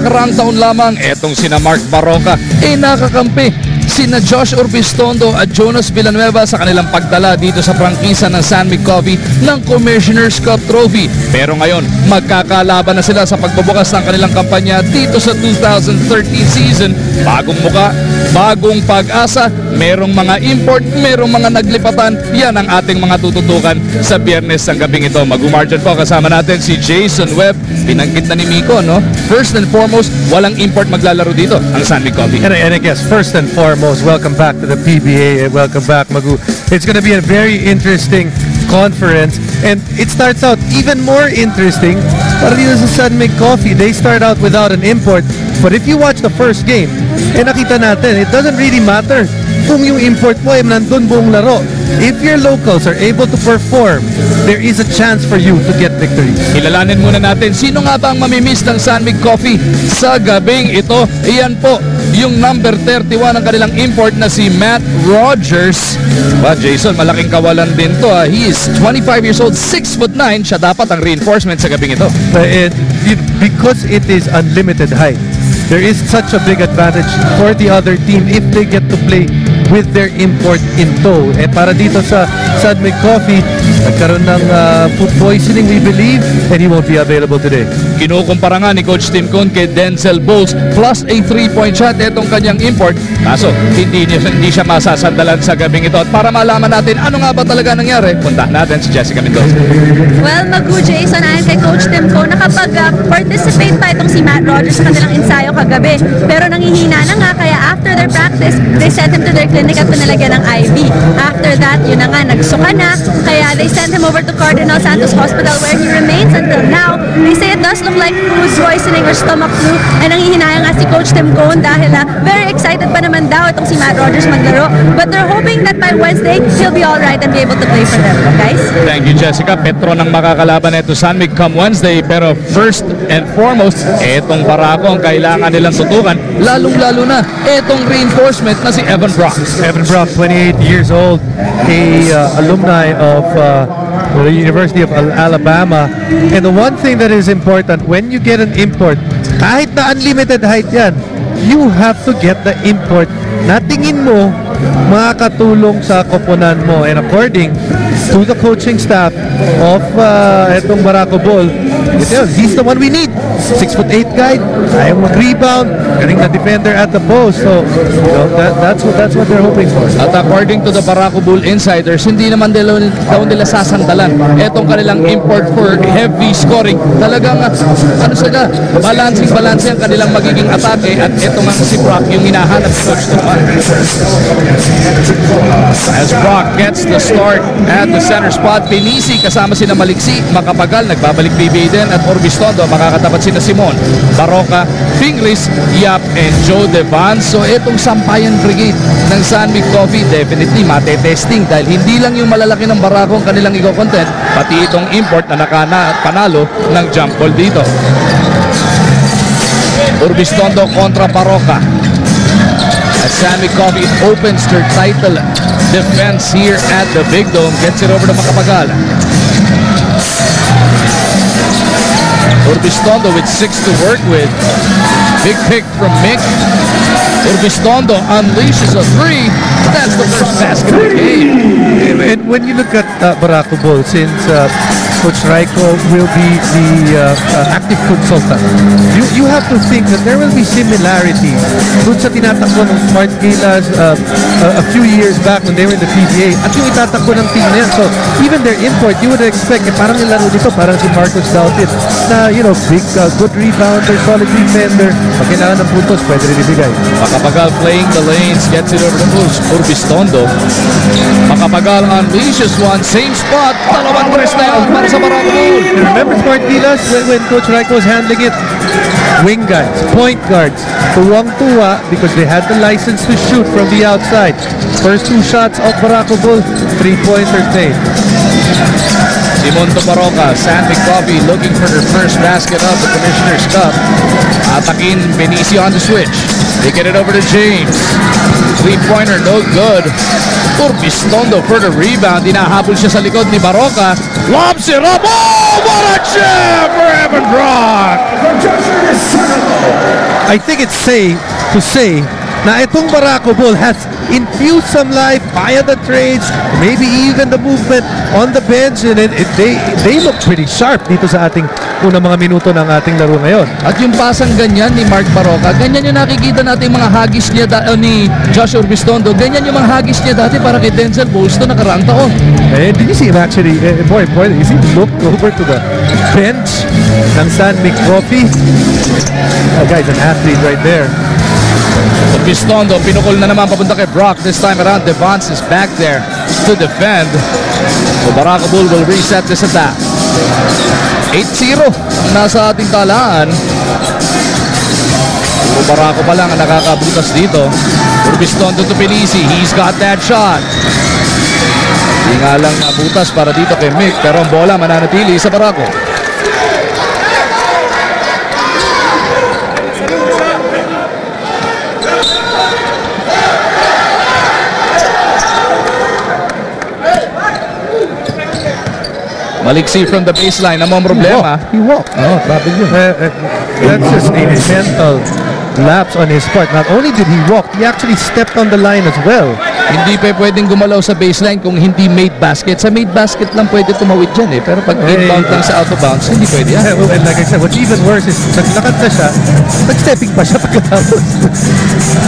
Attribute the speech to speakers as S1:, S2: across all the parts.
S1: nakaraang taon lamang, etong sina Mark Baraka nakakampi sina Josh Urbistondo at Jonas Villanueva sa kanilang pagdala dito sa prangkisa ng San Mig Coffee ng Commissioner's Cup Trophy. Pero ngayon, magkakalaban na sila sa pagbubukas ng kanilang kampanya dito sa 2013 season. Bagong muka, bagong pag-asa, merong mga import, merong mga naglipatan. Yan ang ating mga tututukan sa Biyernes ng gabing ito. Mag-umarjan po kasama natin si Jason Webb. Binanggit na ni Miko, no? First and foremost, walang import maglalaro dito ang San Mig Coffee.
S2: And I guess first and foremost, welcome back to the PBA. Welcome back, Magu. It's going to be a very interesting conference, and it starts out even more interesting para dito sa San Mig Coffee. They start out without an import, but if you watch the first game, nakita natin, it doesn't really matter kung yung import mo ay nandun buong laro. If your locals are able to perform, there is a chance for you to get victories.
S1: Ilalanin muna natin, sino nga ba ang mamimiss ng San Mig Coffee sa gabing ito? Iyan po, yung number 31 ng kanilang import na si Matt Rogers. Jason, malaking kawalan din to. He is 25 years old, 6'9". Siya dapat ang reinforcement sa gabing ito.
S2: Because it is unlimited height, there is such a big advantage for the other team if they get to play with their import in tow. Para dito sa San Mig Coffee, nagkaroon ng food poisoning, we believe, and he won't be available today.
S1: Kinukumpara nga ni Coach Tim Cone kay Denzel Bowles plus a 3-point shot itong kanyang import. Kaso, hindi siya masasandalan sa gabing ito. At para malaman natin ano nga ba talaga nangyari, puntahan natin si Jessica Mendoza.
S3: Well, Magu, Jason, ayon kay Coach Tim Cone, nakapag-participate pa itong si Matt Rogers sa kanilang ensayo kagabi. Pero nangihina na nga, kaya after their practice, they sent him to their clinic at pinalagyan ng IV. After that, yun na nga, nagsuka na. Kaya they sent him over to Cardinal Santos Hospital where he remains until now. They say it does look like food poisoning or stomach flu. And nanghihinayang nga si Coach Tim Cone dahil very excited pa naman daw itong si Matt Rogers maglaro. But they're hoping that by Wednesday, he'll be alright and be able to play for them, guys.
S1: Thank you, Jessica. Petro ng makakalaban ito San Mig come Wednesday. Pero first and foremost, etong Barako ang kailangan nilang tutukan. Lalong-lalo na, etong reinforcement na si Evan Brock.
S2: Evan Brock, 28 years old, alumni of the University of Alabama. And the one thing that is important, when you get an import, kahit na unlimited height yan, you have to get the import na tingin mo makakatulong sa koponan mo. And according to the coaching staff of etong Barako Bull, he's the one we need. 6'8" guy, ayaw mag-rebound, galing na defender at the post. So, that's what they're hoping for.
S1: At according to the Barako Bull insiders, hindi naman daw nila sasandalan etong kanilang import for heavy scoring. Talagang sila, balancing ang kanilang magiging atake, at etong nga si Brock yung hinahanap si Coach Tuman. As Brock gets the start at the center spot, Pinisi kasama sina Maliksi, Makapagal, nagbabalik PBA din, at Orbistondo, makakatapat sina Simon, Baroka, Fingris, Yap, and Joe Devan. So itong sampayan brigade ng San Mig Coffee definitely mate-testing dahil hindi lang yung malalaki ng Barako ang kanilang i-content, pati itong import na panalo ng jump ball dito. Orbistondo kontra Baroka. As San Mig Coffee opens their title defense here at the Big Dome, gets it over to Makapagal. Orbistondo with 6 to work with. Big pick from Mick. Orbistondo unleashes a 3. That's the first basket of the game.
S2: And when you look at Barako Bull, since Coach Raiko will be the active consultant, you have to think that there will be similarities dun sa tinatakbo ng Smart Gilas a few years back when they were in the PBA at yung itatakbo ng team na yan. So even their import, you would expect parang nilaro dito, parang si Marcos Daltit na big, good rebounder, solid defender. Pag kailangan ng puntos, pwede rin ibigay.
S1: Makapagal playing the lanes, gets it over to Orbistondo. Makapagal unleashes one, same spot, dalawang tres na yun para sa Barako Bull.
S2: Remember Smart Gilas when Coach Raiko was handling it? Wing guards, point guards, tuwang-tuwa because they had the license to shoot from the outside. First 2 shots of Barako Bull, 3-pointers made.
S1: Simon to Baroka, San Mig Coffee looking for their first basket of the Commissioner's Cup. Atakin Benicio on the switch. They get it over to James. 3-pointer, no good. Orbistondo for the rebound. Dinahabol siya sa likod ni Baroka. Lobs it up. Oh, what a jam for Evan Brock!
S2: I think it's safe to say na itong Barako Bull has infused some life via the trades, maybe even the movement on the bench, and they look pretty sharp dito sa ating unang mga minuto ng ating laro ngayon.
S1: At yung pasang ganyan ni Mark Baroka, ganyan yung nakikita natin mga hagis niya ni Josh Urbistondo, ganyan yung mga hagis niya dati para kay Denzel Bolsto nakaraang taon.
S2: Did you see him actually, more important, you see him look over to the bench ng San Mig Coffee? That guy's an athlete right there.
S1: Urbistondo, pinukol na naman papunta kay Brock. This time around, Devance is back there to defend. So Barako Bull will reset this attack. 8-0 ang nasa ating talaan. Puro Barako pa lang ang nakakabutas dito. Urbistondo to Pinisi. He's got that shot. Hindi nga lang nabutas para dito kay Mick, pero ang bola mananatili sa Barako. Maliksi from the baseline, namang problema.
S2: He walked. Oh, that's just a mental lapse on his part. Not only did he walk, he actually stepped on the line as well.
S1: Hindi pa pwedeng gumalaw sa baseline kung hindi made basket. Sa made basket lang pwede tumawid dyan eh. Pero pag inbound lang sa out of bounds, hindi pwede yan.
S2: Well, and like I said, what's even worse is naglakad na siya, nag-stepping pa siya pagkatapos.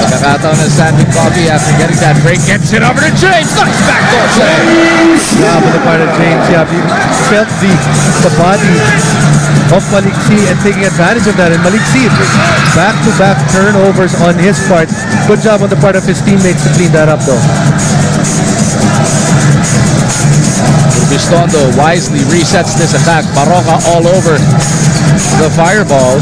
S1: Pagkakataon ng San Mig Coffee after getting that break, gets it over to James. Nice backdoor save.
S2: Yeah, on the part of James, yeah, he felt the body of Maliksi and taking advantage of that. And Maliksi, back-to-back turnovers on his part. Good job on the part of his teammates to clean that up though.
S1: Urbistondo wisely resets this attack. Baroka all over the fireball.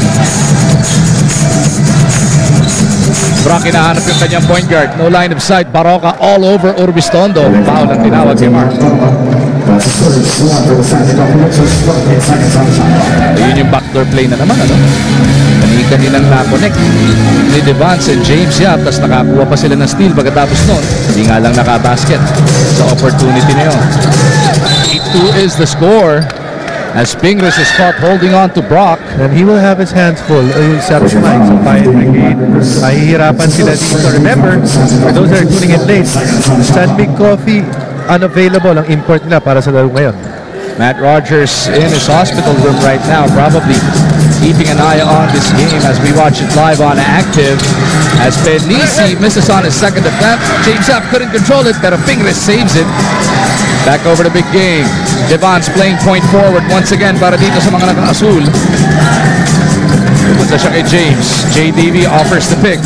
S1: Brock hinahanap yung kanyang point guard. No line of sight. Baroka all over Urbistondo. Foul ang tinawag kay Mark. Ayun yung backdoor play na naman. Ano? Kani-kanilang na-connect ni Devance and James Yap. Tapos nakakuha pa sila ng steal pagkatapos nun. Hindi nga lang nakabasket sa opportunity na yun. 8-2 is the score. As Pingris is caught holding on to Brock.
S2: And he will have his hands full. Sabi ko nga, sa Fire Brigade, mahihirapan sila dito. Remember, for those that are tuning in late, San Mig Coffee, unavailable ang import nila para sa laro ngayon.
S1: Matt Rogers in his hospital room right now, probably keeping an eye on this game as we watch it live on Active. As Benisi misses on his second attempt. James Up couldn't control it, pero Pingris saves it. Back over to big game. Devance playing point forward once again para dito sa mga naka-asul. Pupunta siya kay James. JDV offers the pick.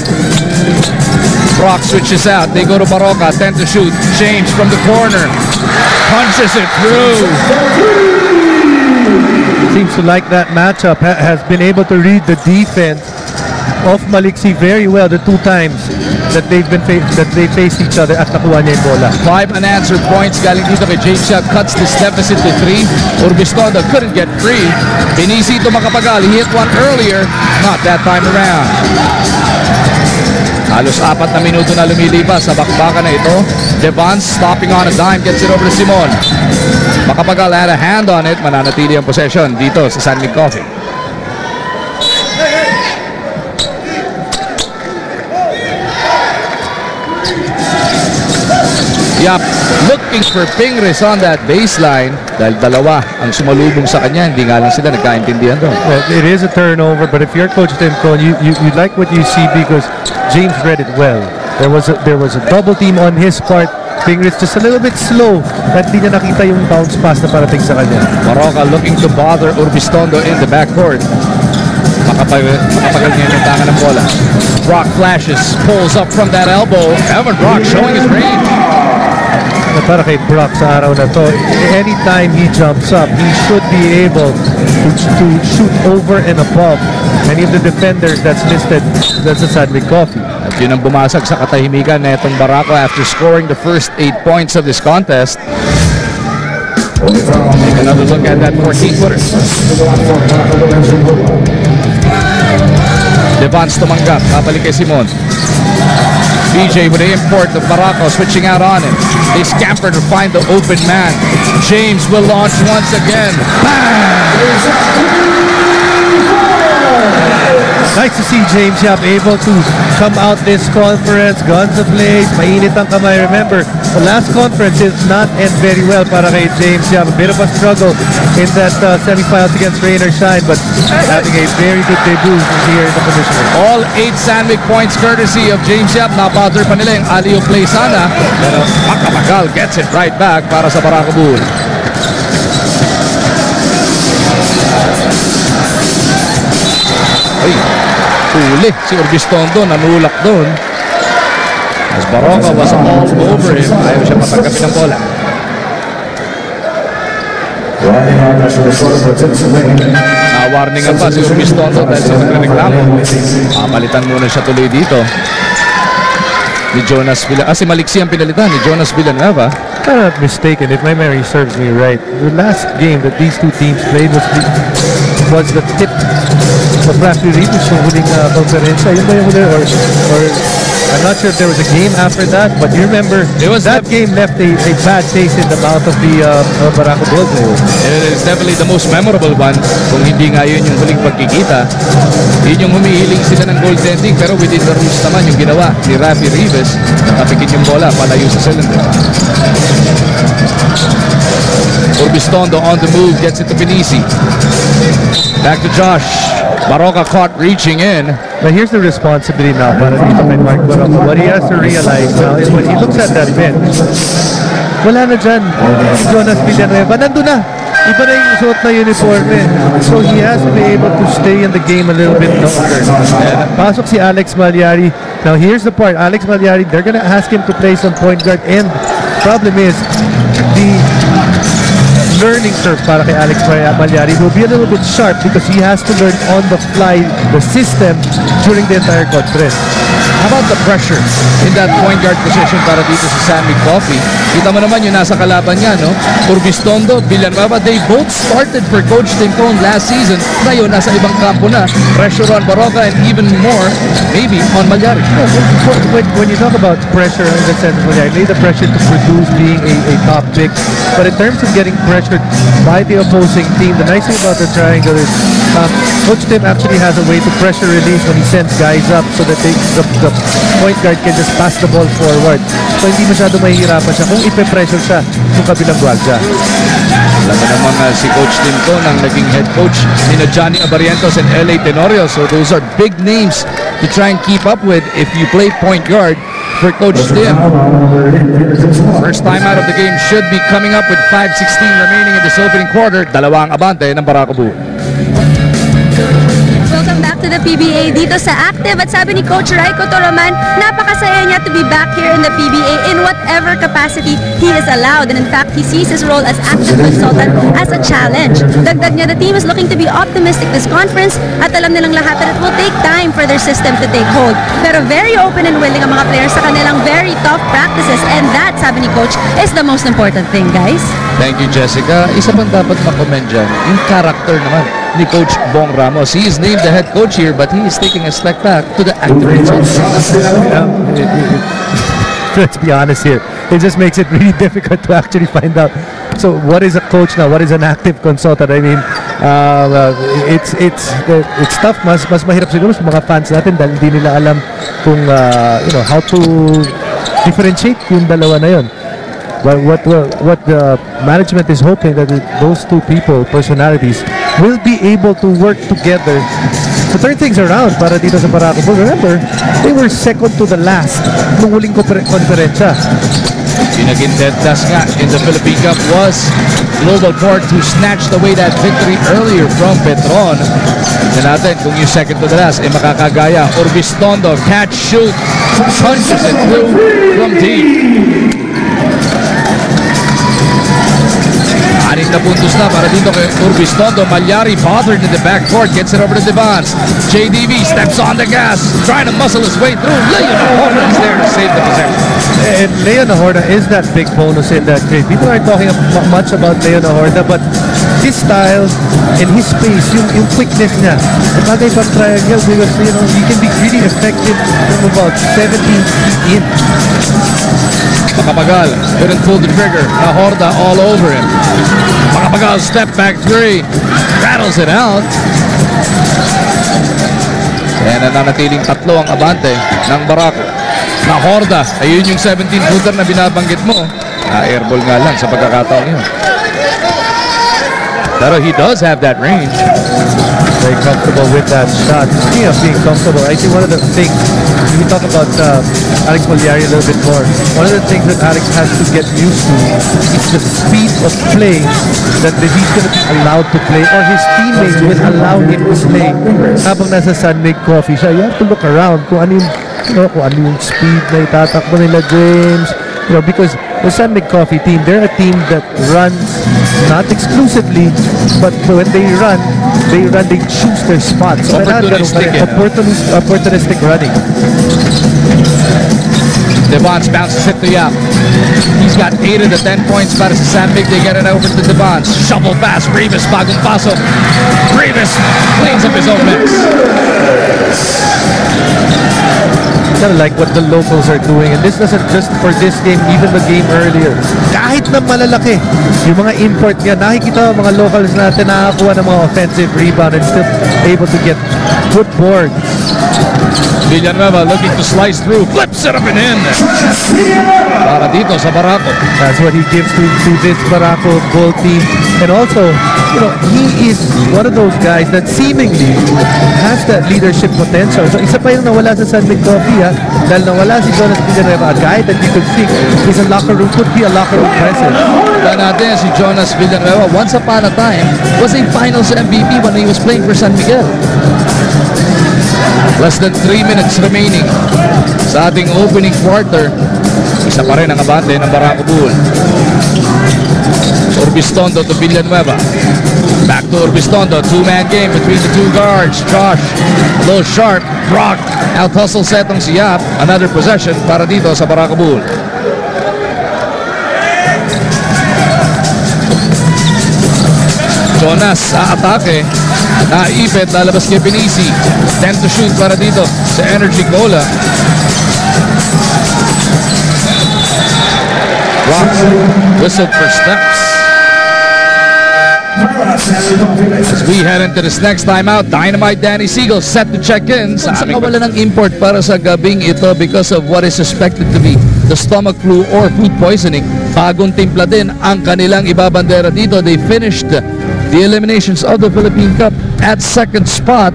S1: Brock switches out. They go to Baroka. 10 to shoot. James from the corner. Punches it through.
S2: Seems to like that matchup. Has been able to read the defense of Maliksi very well the two times that they faced each other at nakuha niya yung bola.
S1: 5 unanswered points galing dito kay James Shep. Cuts this deficit to 3. Urbistondo couldn't get free. Pinisi ito makapagal. He hit one earlier. Not that time around. Halos 4 na minuto na lumilipas sa bakbakan na ito. Devance stopping on a dime. Gets it over to Simon. Makapagal had a hand on it. Mananatili ang possession dito sa San Mig Coffee. Yap, looking for Pingris on that baseline dahil dalawa ang sumalubong sa kanya. Hindi nga lang sila nagkaintindihan doon.
S2: Well, it is a turnover, but if you're Coach Timco, you like what you see because James read it well. There was a double team on his part. Pingris just a little bit slow at di niya nakita yung bounce pass na parating sa kanya.
S1: Baroka looking to bother Urbistondo in the backcourt. Makapagal niya yung tangan ng bola. Brock flashes, pulls up from that elbow. Evan Brock showing his range.
S2: Para kay Brock sa araw na to, anytime he jumps up, he should be able to shoot over and above many of the defenders that's listed. That's a San Mig Coffee.
S1: At yun ang bumasag sa katahimikan na itong Barako after scoring the first 8 points of this contest. Take another look at that 14-footer. Devance tumanggap, kapalik kay Simon. BJ with the import of Barako switching out on him. They scamper to find the open man. James will launch once again. Bang!
S2: Nice to see James Yap able to come out this conference, guns ablaze, mainit ang kamay. Remember, the last conference did not end very well para kay James Yap. A bit of a struggle in that semifinals against Rain or Shine, but having a very good debut here in the commissioner.
S1: All 8 San Mig points courtesy of James Yap. Napater pa nila yung alley-oop play sana, pero Makapagal gets it right back para sa Barako Bull. Ay, huli si Urbistondo, nanulak doon. As Barako was all over him, ayaw siya patangkapin ng bola. Warningan pa si Urbistondo dahil sa nagreklamo. Palitan muna siya tuloy dito ni Jonas Villanueva. Si Malik ang pinalitan ni Jonas Villanueva.
S2: If I'm not mistaken, if my memory serves me right, the last game that these two teams played was the tip of Rafi Rivas sa huling konferensya. Yun ba yung huli? Or I'm not sure if there was a game after that, but you remember that game left a bad taste in the mouth of the Barako Bull players.
S1: It is definitely the most memorable one. Kung hindi nga yun yung huling pagkikita, yun yung humihiling sila ng goaltending, pero within the rules naman yung ginawa ni Rafi Rivas, nakapikin yung bola palayo sa cylinder. Urbistondo on the move, gets it to Pinisi. Back to Josh. Baraka caught reaching in.
S2: But here's the responsibility now para dito kay Mark Barako. What he has to realize now is when he looks at that bench, wala na dyan Jonas Villanueva. Nandun na. Iba na yung suot na uniforme. So he has to be able to stay in the game a little bit longer. Pasok si Alex Mallari. Now here's the part. Alex Mallari, they're gonna ask him to play some point guard, and problem is the learning curve para kay Alex Mallari will be a little bit sharp because he has to learn on the fly the system during the entire conference.
S1: How about the pressure in that point guard position para dito sa San Mig Coffee? Kita mo naman yung nasa kalaban niya, no? Urbistondo, Villanueva, they both started for Coach Timpone last season. Ngayon, nasa ibang kampo na. Pressure on Baraka and even more, maybe, on Mallari.
S2: When you talk about pressure in the sense of Mallari, the pressure to produce being a top pick, but in terms of getting pressured by the opposing team, the nice thing about the triangle is Coach Tim actually has a way to pressure release when he sends guys up so that the point guard can just pass the ball forward. So hindi masyado mahihirapan siya kung ipe-pressure siya ng kabilang guardia.
S1: Alam mo naman si Coach Timpone ang naging head coach ni Johnny Abarientos and LA Tenorio. So those are big names to try and keep up with if you play point guard for Coach Tim. First time out of the game should be coming up with 5:16 remaining in this opening quarter. Dalawang abante ng Barako Bull.
S3: Welcome back to the PBA dito sa Active, at sabi ni Coach Raiko Toroman, napakasaya niya to be back here in the PBA in whatever capacity he is allowed, and in fact he sees his role as active consultant as a challenge. Dagdag niya, the team is looking to be optimistic this conference at alam nilang lahat that it will take time for their system to take hold, pero very open and willing ang mga players sa kanilang very tough practices, and that, sabi ni Coach, is the most important thing, guys.
S1: Thank you, Jessica. Isa pang dapat makomment dyan, yung character naman ni Coach Bong Ramos. He is named the head coach here, but he is taking a step back to the active consultant.
S2: Let's be honest here. It just makes it really difficult to actually find out. So what is a coach now? What is an active consultant? I mean, it's tough. Mas mahirap siguro sa mga fans natin dahil hindi nila alam kung how to differentiate yung dalawa na yun. But what the management is hoping that those two people, personalities, will be able to work together to turn things around para dito sa Barako Bull. Remember, they were second to the last nung huling konferensya.
S1: Yung naging dead last nga in the Philippine Cup was Global Port, who snatched away that victory earlier from Petron. Tignan natin kung yung second to the last ay makakagaya. Urbistondo, catch, shoot, punches it through from deep. 6 na puntos na para dito kay Urbistondo. Mallari bothered in the backcourt, gets it over to Devans. JDV steps on the gas, trying to muscle his way through. Leon Horda is there to save the possession.
S2: And Leon Horda is that big bonus in that trade. People aren't talking much about Leon Horda, but his style and his pace, yung quickness niya, bagay pang triangle because he can be really effective from about 17 feet in.
S1: Makapagal couldn't pull the trigger. Horda all over him. Makapagal step back three, rattles it out. nananatiling 3 ang abante ng Barako. Na Horda, ayun yung 17-footer na binabanggit mo. Airball nga lang sa pagkakataon yun. Pero he does have that range.
S2: Very comfortable with that shot. Speaking of being comfortable, I think one of the things, we talk about Alex Mallari a little bit more, one of the things that Alex has to get used to is the speed of play that he's going to be allowed to play, or his teammates will allow him to play habang nasa San Mig Coffee siya. You have to look around kung ano yung, kung ano yung speed na itatakbo nila James. Because the San Mig Coffee team, they're a team that runs not exclusively, but when they run, they choose their spots. So opportunistic running.
S1: Devons bounces it to Yap. He's got 8 of the 10 points para sa San Mig. They get it over to Devons. Shovel pass. Rivas bagong pasok. Rivas cleans up his own mess.
S2: Kind of like what the locals are doing, and this doesn't just for this game, even the game earlier. Kahit na malalaki yung mga import niya, nakikita mga locals natin nakakuha ng mga offensive rebound and still able to get good boards.
S1: Villanueva looking to slice through, flips it up and in. Para dito sa Barako.
S2: That's what he gives to this Barako Bull team. And also, he is one of those guys that seemingly has that leadership potential. So isa pa yung nawala sa San Mig Coffee, dahil nawala si Jonas Villanueva, a guy that you could think is a locker room, could be a locker room presence.
S1: Tandaan natin si Jonas Villanueva, once upon a time, was a finals MVP when he was playing for San Miguel. Less than 3 minutes remaining sa ating opening quarter. Isa pa rin ang abante ng Barako Bull. Urbistondo to Villanueva. Back to Urbistondo. 2-man game between the 2 guards. Josh, a little sharp. Brock, out-hustle setong si Yap. Another possession para dito sa Barako Bull. Jonas sa atake. Naipit, lalabas kay Pinisi. 10 to shoot para dito sa Energy Cola. Brock whistled for steps. As we head into this next timeout, Dynamite Danny Siegel set to check in. Sa kawalan ng import para sa gabing ito because of what is suspected to be the stomach flu or food poisoning. Bagong timpla din ang kanilang ibabandera dito. They finished the eliminations of the Philippine Cup at second spot.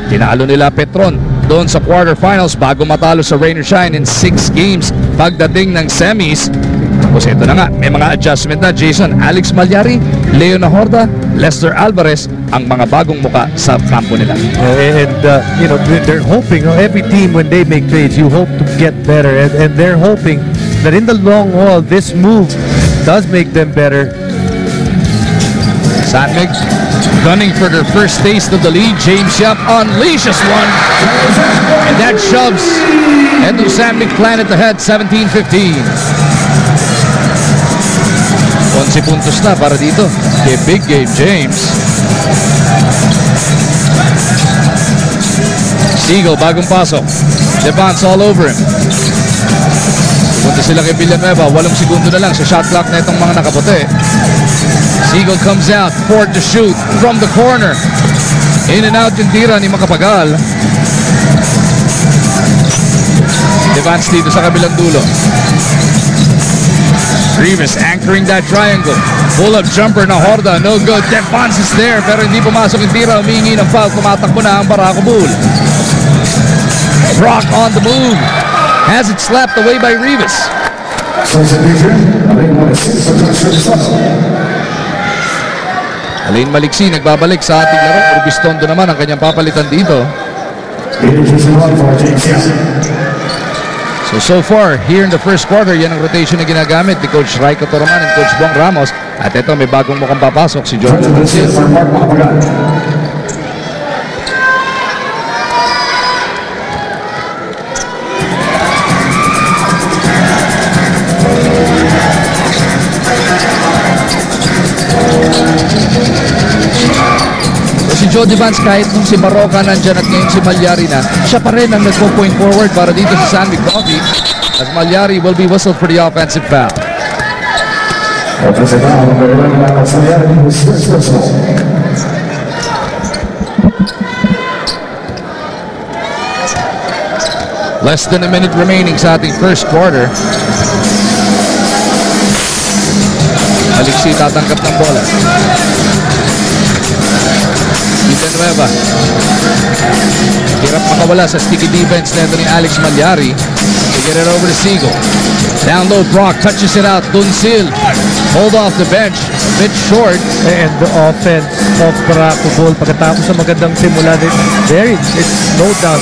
S1: Tinalo nila Petron doon sa quarterfinals bago matalo sa Rain or Shine in 6 games pagdating ng semis. Tapos ito na nga, may mga adjustment na. Jason, Alex Mallari, Leo Horda, Lester Alvarez ang mga bagong muka sa kampo nila.
S2: And they're hoping, every team when they make trades, you hope to get better, and they're hoping that in the long haul this move does make them better.
S1: San Mig gunning for their first taste of the lead. James Yap unleashes one, and that shoves into San Mig Planet ahead 17-15. 11 puntos na para dito kay Big Game James. Siegel bagong pasok. Devons all over him. Punta sila kay Villanueva. 8 segundo na lang sa shot clock na itong mga nakaputi. Siegel comes out, 4 to shoot from the corner. In and out yung tira ni Makapagal. Devons dito sa kabilang dulo. Rivas anchoring that triangle. Pull-up jumper na Horda, no good. Devons is there pero hindi pumasok yung tira. Humingi ng foul, tumatakbo na ang Barako Bull. Brock on the move. Has it slapped away by Rivas. Alain Maliksi nagbabalik sa ating laro. Urbistondo naman ang kanyang papalitan dito. So far, here in the first quarter, yan ang rotation na ginagamit ni Coach Raiko Toroman and Coach Bong Ramos. At ito, may bagong mukhang papasok si George Francis. Si Joe Devons, kahit nung si Baraka nandyan at ngayon si Mallari na, siya pa rin ang nagpo-point forward para dito sa San Mig Coffee as Mallari will be whistled for the offensive foul.
S4: Offensive foul, number 11, Mallari, who's first personal.
S1: Less than a minute remaining sa ating first quarter. Alexi tatanggap ng bola. Villanueva. Hirap makawala sa sticky defense nito ni Alex Mallari. They get it over to Siegel. Down low, Brock touches it out. Dunsil. Hold off the bench. A bit short.
S2: And the offense of Barako ball pagkatapos sa magandang simula, it's slowed down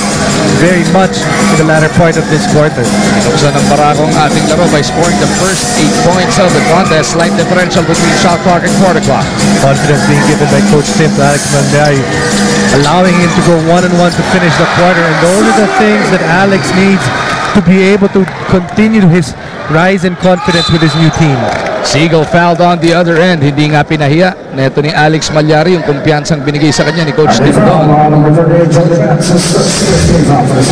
S2: very much in the latter part of this quarter.
S1: Inuksan ng Barako ang ating laro by scoring the first 8 points of the contest. Slight differential between shot clock and quarter clock.
S2: Confidence being given by Coach Tim to Alex Mallari, allowing him to go 1-1 to finish the quarter. And those are the things that Alex needs to be able to continue his rise in confidence with his new team.
S1: Siegel fouled on the other end. Hindi nga pinahiya neto ni Alex Mallari yung kumpiyansang binigay sa kanya ni Coach Tim Don.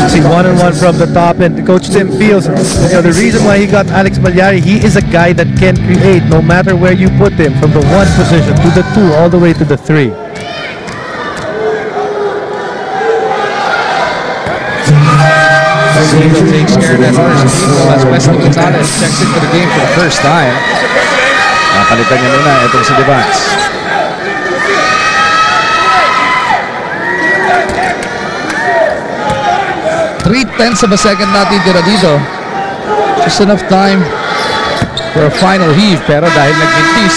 S2: See 1-1 from the top, and Coach Tim feels, the reason why he got Alex Mallari, he is a guy that can create no matter where you put him, from the 1 position to the 2 all the way to the 3.
S1: Siegel takes care of that first team as Wesley Gonzalez checks into the game for the first time. Napalitan niya muna itong si Devance. Three-tenths of a second natin tira dito. Just enough time for a final heave, pero dahil nagmintis,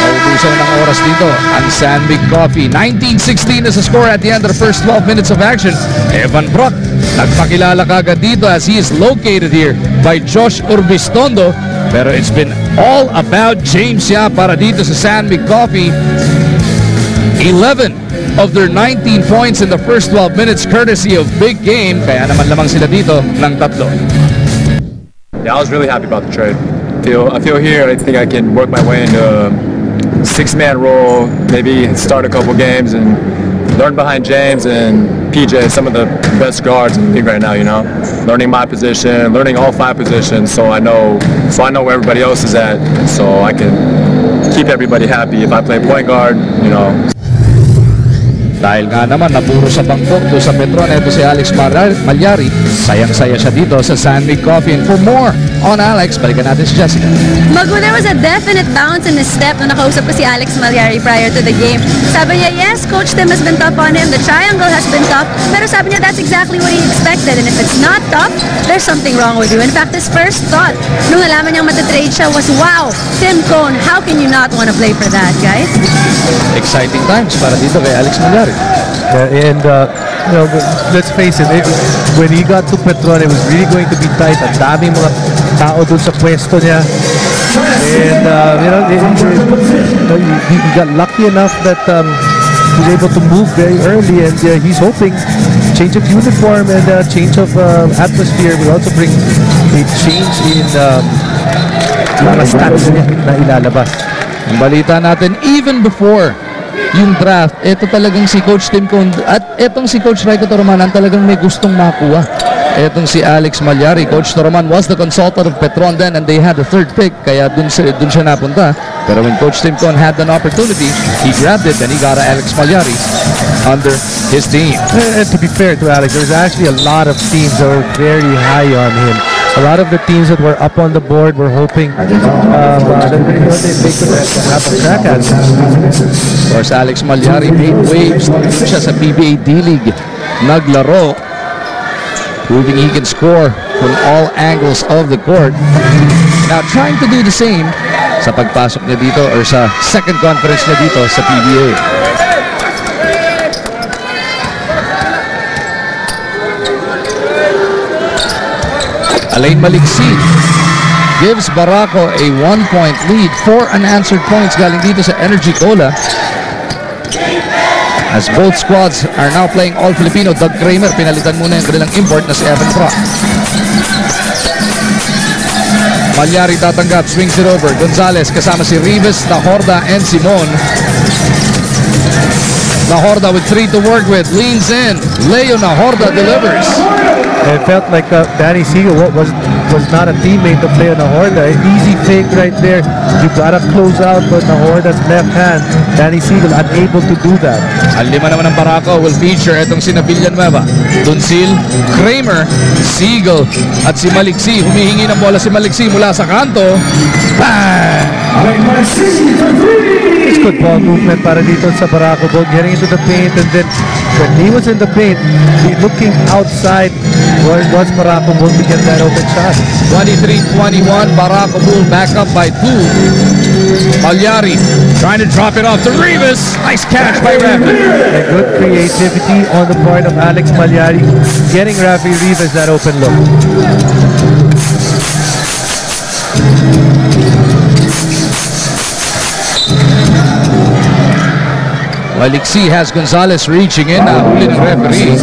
S1: maubusan na ng oras dito ang San Mig Coffee. 19-16 is the score at the end of the first 12 minutes of action. Evan Brock nagpakilala kagad dito as he is located here by Josh Urbistondo. Pero it's been all about James Yap para dito sa San Mig Coffee. 11 of their 19 points in the first 12 minutes courtesy of Big Game. Kaya naman lamang sila dito ng 3.
S5: Yeah, I was really happy about the trade. I feel here, I think I can work my way into a 6-man role, maybe start a couple games and learn behind James and PJ, some of the best guards in the league right now, learning my position, learning all 5 positions, so I know where everybody else is at, so I can keep everybody happy if I play point guard,
S1: Dahil nga naman napuro sa bangkok doon sa Petron, ito si Alex Mallari. Sayang-saya siya dito sa San Mig Coffee. And for more on Alex, balikan natin si Jessica.
S3: Magu, there was a definite bounce in his step nung nakausap ko si Alex Mallari prior to the game. Sabi niya, yes, Coach Tim has been tough on him. The triangle has been tough. Pero sabi niya, that's exactly what he expected. And if it's not tough, there's something wrong with you. In fact, his first thought nung nalaman niyang matatrade siya was, wow, Tim Cone, how can you not want to play for that, guys?
S1: Exciting times para dito kay Alex Mallari.
S2: Let's face it, when he got to Petron, it was really going to be tight. Ang daming mga tao dun sa pwesto niya. And, he got lucky enough that he was able to move very early, and he's hoping change of uniform and change of atmosphere will also bring a change in mga stats niya na ilalabas.
S1: Ang balita natin, even before yung draft, ito talagang si Coach Tim Cone at etong si Coach Raiko Toroman ang talagang may gustong makuha. Etong si Alex Mallari. Coach Toroman was the consultant of Petron then and they had the 3rd pick, kaya dun siya napunta. Pero when Coach Tim Cone had an opportunity, he grabbed it and he got Alex Mallari under his team.
S2: And to be fair to Alex, there's actually a lot of teams that were very high on him. A lot of the teams that were up on the board were hoping that they could have a crack at it.
S1: Of course, Alex Mallari made waves siya sa PBA D-League. Naglaro, proving he can score from all angles of the court. Now, trying to do the same sa pagpasok niya dito or sa second conference niya dito sa PBA. Alain Maliksi gives Barako a 1-point lead. 4 unanswered points galing dito sa Energy Cola. As both squads are now playing all-Filipino. Doug Kramer, pinalitan muna yung kanilang import na si Evan Brock. Mallari tatanggap, swings it over. Gonzalez kasama si Rivas, Nahorda, and Simon. Nahorda with 3 to work with, leans in. Leo Nahorda delivers.
S2: It felt like Danny Siegel was not a teammate to play on Nahorda. An easy fake right there. You got to close out, but Nahorda's left hand, Danny Siegel unable to do that.
S1: Ang lima naman ng Barako will feature itong sina Villanueva, Duncil, Kramer, Siegel, at si Malik. Humihingi ng bola si Malik mula sa kanto. Bang!
S2: It's good ball movement para dito sa Barako, getting into the paint, and then when he was in the paint, he looking outside where was Barako to get that open shot.
S1: 23-21, Barako Bull back up by 2. Mallari trying to drop it off to Rivas. Nice catch by Rafi.
S2: And good creativity on the part of Alex Mallari, getting Rafi Rivas that open look.
S1: Malik has Gonzalez reaching in. Huli ng referee.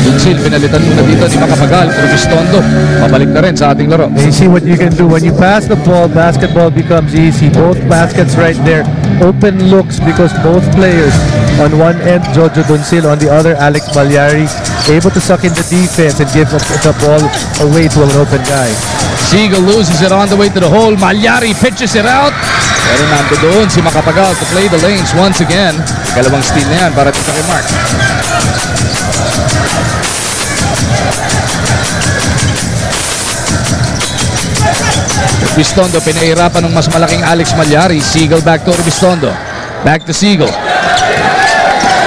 S1: Duncil, pinalitan muna dito ni Makapagal. Urbistondo, pabalik na rin sa ating laro.
S2: You see what you can do when you pass the ball. Basketball becomes easy. Both baskets right there, open looks because both players, on one end Jojo Duncil, on the other Alex Mallari, able to suck in the defense and give the ball away to an open guy.
S1: Siegel loses it on the way to the hole. Mallari pitches it out. Pero nando doon si Makapagal to play the lanes once again. Kalawang steal na yan para dito kay Mark. Urbistondo, pinahirapan ng mas malaking Alex Mallari. Siegel back to Urbistondo. Back to Siegel.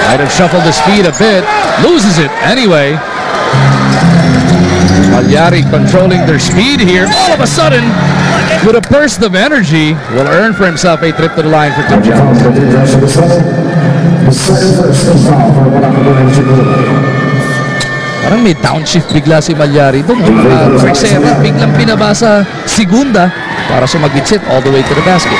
S1: Might have shuffled the speed a bit. Loses it anyway. Mallari controlling their speed here. All of a sudden, with a burst of energy, will earn for himself a trip to the line for 2 shots. Parang may downshift bigla si Mallari doon. Tercera, biglang pinabasa segunda para sumagitsit all the way to the basket.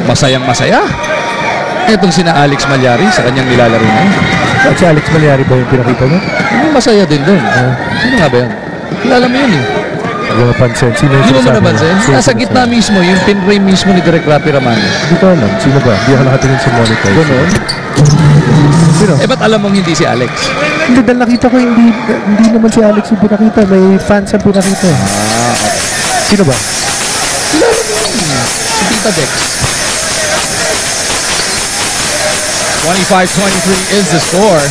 S1: Masayang masaya. Itong sina Alex Mallari sa kanyang nilalaro na yun.
S2: Si Alex Mallari ba yung pinakita mo?
S1: Masaya din doon. Sino nga ba yan? Kilala mo yun eh.
S2: Hindi mo napansin. Sino yung
S1: Hindi mo
S2: sinasabi
S1: napansin? Nasa gitna mismo, yung pinray mismo ni Direk Rapi Ramani.
S2: Hindi ko alam. Sino ba? Hindi ako nakatingin sa monitor.
S1: Ganun?
S2: Sino?
S1: Eh ba't alam mong hindi si Alex?
S2: Hindi, dahil nakita ko hindi naman si Alex yung pinakita. May fans ang pinakita.
S1: Okay.
S2: Sino ba?
S1: Kilala mo yun. Si Tita Dex. 25-23 is the score.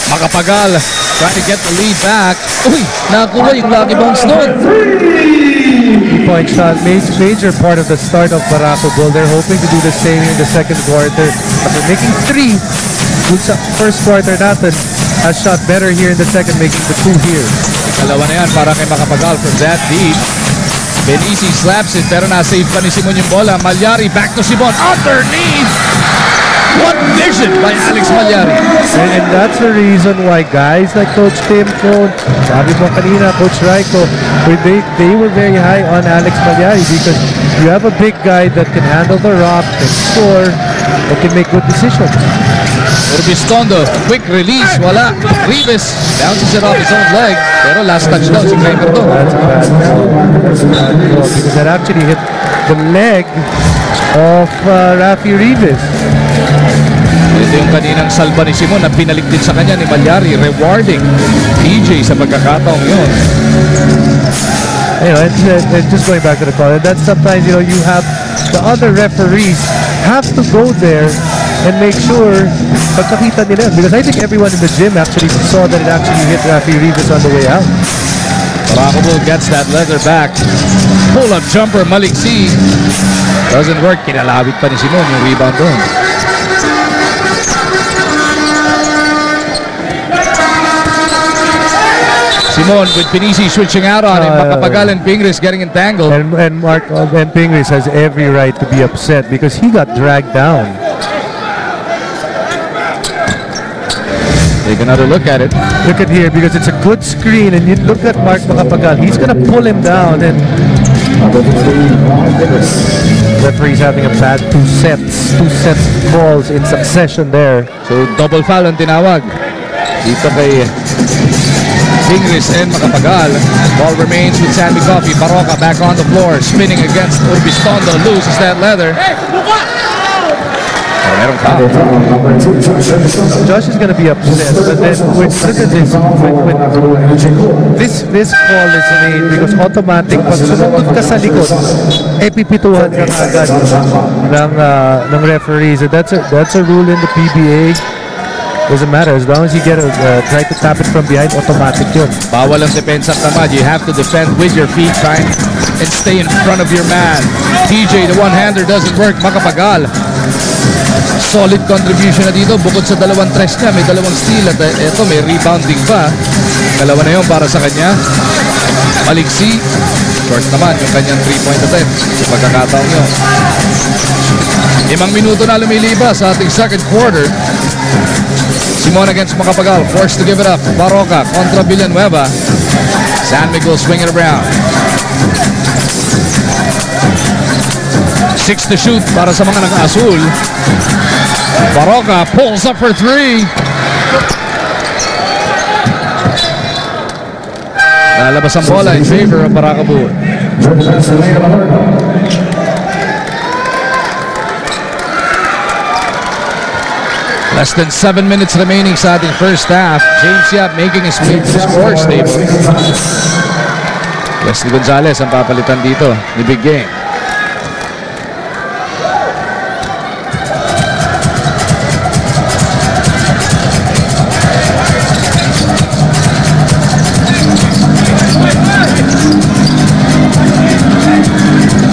S1: Makapagal trying to get the lead back. Uy, nakuha yung lucky bounce doon.
S2: 3-point shot, major part of the start of Barako goal. They're hoping to do the same in the second quarter. After making 3, good sa first quarter natin, has shot better here in the second, making the 2 here.
S1: Ikalawa na yan para kay Makapagal from that deep. Benisi slaps it pero na-save pa ni Simon yung bola. Mallari back to Simon underneath. What vision by Alex Mallari.
S2: And that's the reason why guys like Coach Tim Cone, sabi mo kanina, Coach Raiko, they were very high on Alex Mallari because you have a big guy that can handle the rock, can score, and can make good decisions.
S1: Urbistondo, quick release, wala. Rivas bounces it off his own leg. Pero last touch daw si Kramer to.
S2: That's a bad call because that actually hit the leg of Rafi Rivas.
S1: Ito yung kaninang salba ni Simon na pinalik din sa kanya ni Mallari, rewarding PJ sa pagkakataong yun.
S2: You know, it's just going back to the call. That's sometimes, you know, you have the other referees have to go there and make sure pagkakita nila. Because I think everyone in the gym actually saw that it actually hit Rafi Rivas on the way out.
S1: Barako gets that leather back. Pull-up jumper, Malik doesn't work. Kinalawit pa ni Simon yung rebound doon. Simon with Pinisi switching out on him. Makapagal and Pingris getting entangled.
S2: And Mark and Pingris has every right to be upset because he got dragged down.
S1: Take another look at it.
S2: Look at here because it's a good screen and you look at Mark Makapagal. He's going to pull him down and referee's having a bad two sets calls in succession there.
S1: So double foul ang tinawag dito kay Pingris and Makapagal. Ball remains with San Mig Coffee. Barako back on the floor, spinning against Urbistondo, loses that leather. Pero merong foul.
S2: Josh is going to be upset, but then look at this. This call is made because automatic. Pag sumunod ka sa likod, pipituhan ka agad ng referees. That's a rule in the PBA. Doesn't matter as long as you get try to tap it from behind, automatic yun.
S1: Bawal ang depensa tamad. You have to defend with your feet, trying and stay in front of your man. TJ, the one-hander doesn't work. Makapagal. Solid contribution na dito. Bukod sa dalawang tres niya, may dalawang steal at eto may rebounding pa. Dalawa na yun para sa kanya. Maliksi. Short naman yung kanyang 3-point attempt sa pagkakataon nyo. 5 minuto na lumilipas sa ating second quarter. Simon against Makapagal, forced to give it up. Baraka kontra Villanueva. San Mig will swing it around. 6 to shoot para sa mga naka-asul. Baraka pulls up for 3. Lalabas ang bola in favor of Barako Bull. Less than 7 minutes remaining sa ating first half. James Yap making his way to the score table. Wesley Gonzalez ang papalitan dito ni Big Game.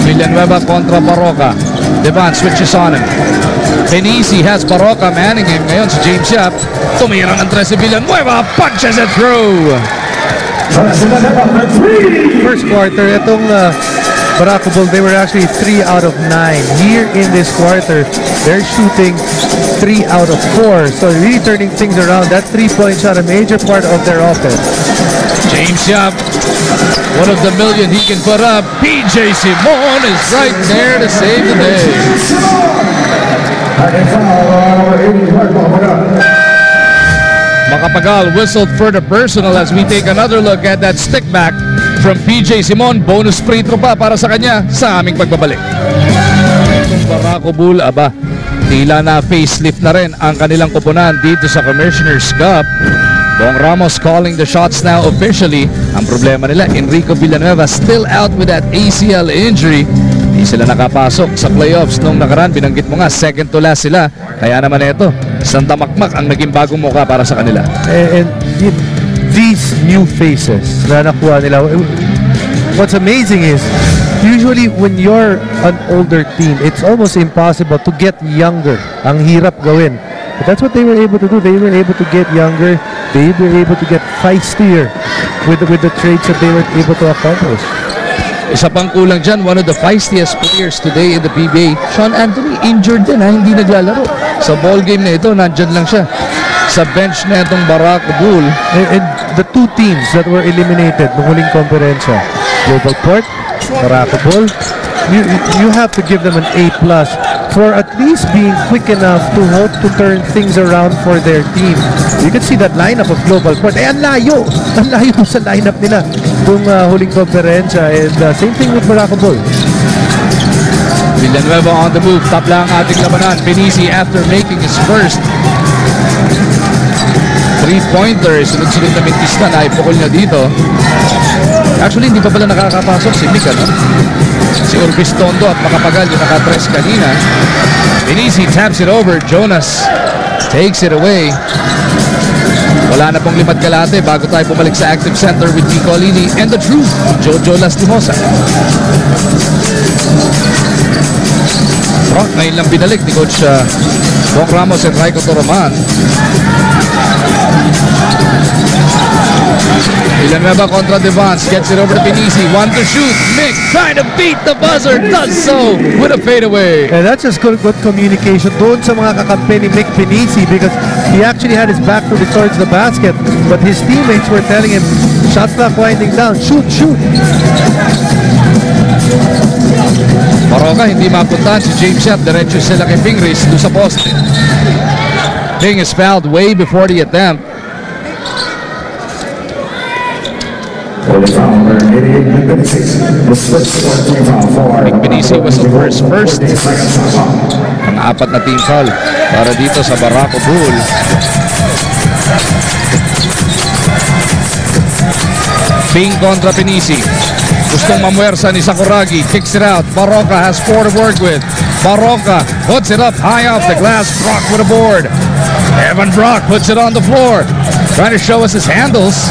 S1: Villanueva kontra Baraka. Devan switches on him. Penisi has Baraka manning him. Ngayon si James Yap. Tumira ng 13 Villanueva. Punches it through.
S2: First quarter, itong Barako Bull, they were actually 3 out of 9. Here in this quarter, they're shooting 3 out of 4. So really turning things around. That 3-point shot, a major part of their offense.
S1: James Yap, one of the million he can put up. PJ Simon is right there to save the day. Makapagal whistled for the personal as we take another look at that stick back from PJ Simon. Bonus free throw pa para sa kanya sa aming pagbabalik. Barako Bull, aba, tila na facelift na rin ang kanilang kupunan dito sa Commissioner's Cup. Bong Ramos calling the shots now officially. Ang problema nila, Enrico Villanueva still out with that ACL injury. Hindi sila nakapasok sa playoffs nung nakaraan. Binanggit mo nga, second to last sila. Kaya naman ito, isang tamakmak ang naging bagong mukha para sa kanila.
S2: And these new faces na nakuha nila, what's amazing is, usually when you're an older team, it's almost impossible to get younger. Ang hirap gawin. But that's what they were able to do. They were able to get younger. They were able to get feistier with the traits that they were able to accomplish.
S1: Isa pang kulang dyan, one of the feistiest players today in the PBA, Sean Anthony, injured din ha, hindi naglalaro. Sa ball game na ito, nandyan lang siya. Sa bench na itong Barako Bull.
S2: And the two teams that were eliminated ng huling komperensya, Global Port, Barako Bull, you have to give them an A+ for at least being quick enough to hope to turn things around for their team. You can see that lineup of Global Port. Ang layo sa lineup nila kung huling komperensya. And same thing with Barako Bull.
S1: Villanueva on the move. Top lang ating labanan. Penisi after making his first 3-pointer. Sunod-sunod na mintis na naipukol niya dito. Actually, hindi pa pala nakakapasok si Mick, ano? Si Urbis Tondo at Makapagal yung nakatres kanina. Penisi taps it over. Jonas takes it away. Wala na pong limad kalate bago tayo bumalik sa active center with Nico Alini and the truth, Jojo Lastimosa. Brock ngayon lang binalik ni Coach Bong Ramos at Raiko Toroman. Villanueva kontra Devance, gets it over to Penisi, 1 to shoot. Mick trying to beat the buzzer, does so with a fadeaway.
S2: And that's just good communication doon sa mga kakampi ni Mick Penisi, because he actually had his back towards the basket, but his teammates were telling him, shot clock winding down, shoot.
S1: Baraka hindi mapuntahan si James Yap, diretso sila kay Fingris doon sa poste. Ping is fouled way before the attempt. Mick Penisi was the first. Pang-apat na team foul para dito sa Barako Bull. Ping kontra Pinisi. Gustong mamuwersa ni Sakuragi. Kicks it out. Baroka has 4 to work with. Baroka puts it up high off the glass. Brock with a board. Evan Brock puts it on the floor. Trying to show us his handles.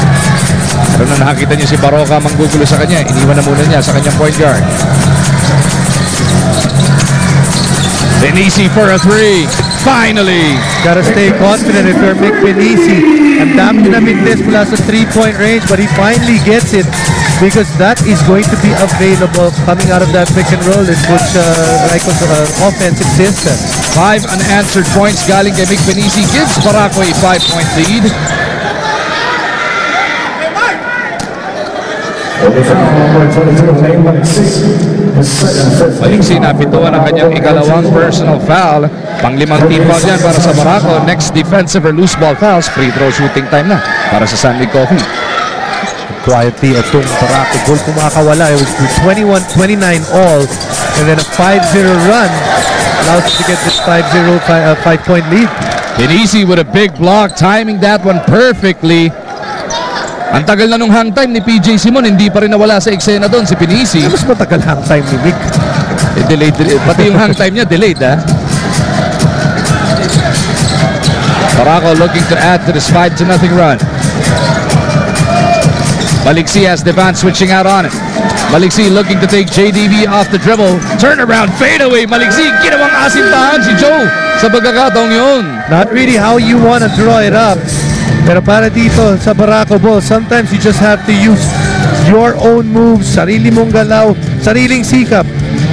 S1: Pero na nakakita niyo si Baroka manggugulo sa kanya. Iniwan na muna niya sa kanyang point guard. Pinisi for a 3. Finally!
S2: Gotta stay confident if you're Mick Pinisi. Ang dami na this mula sa 3-point range, but he finally gets it because that is going to be available coming out of that pick and roll in which Raiko's offensive system.
S1: 5 unanswered points galing kay Mick Pinisi gives Barako a 5-point lead. Maliksi na pituan ang kanyang ikalawang personal foul. Pang-5 team foul yan para sa Barako. Next defensive or loose ball fouls. Free throw shooting time na para sa San Mig Coffee.
S2: Quietly itong Barako goal kumakawala. It was 21-29 all and then a 5-0 run allows us to get this 5-point lead.
S1: Pinisi with a big block, timing that one perfectly. Ang tagal na nung hang time ni PJ Simon, hindi pa rin nawala sa eksena doon si Pinisi.
S2: Mas matagal hang time ni Mick.
S1: Delayed, pati yung hang time niya delayed, ha? Barako looking to add to this 5-0 run. Maliksi has Devan switching out on it. Maliksi looking to take JDB off the dribble. Turnaround fadeaway. Maliksi ginawang asintahan si Joe sa pagkakataong yun.
S2: Not really how you want to draw it up. Pero para dito sa Barako Ball, sometimes you just have to use your own moves, sarili mong galaw, sariling sikap.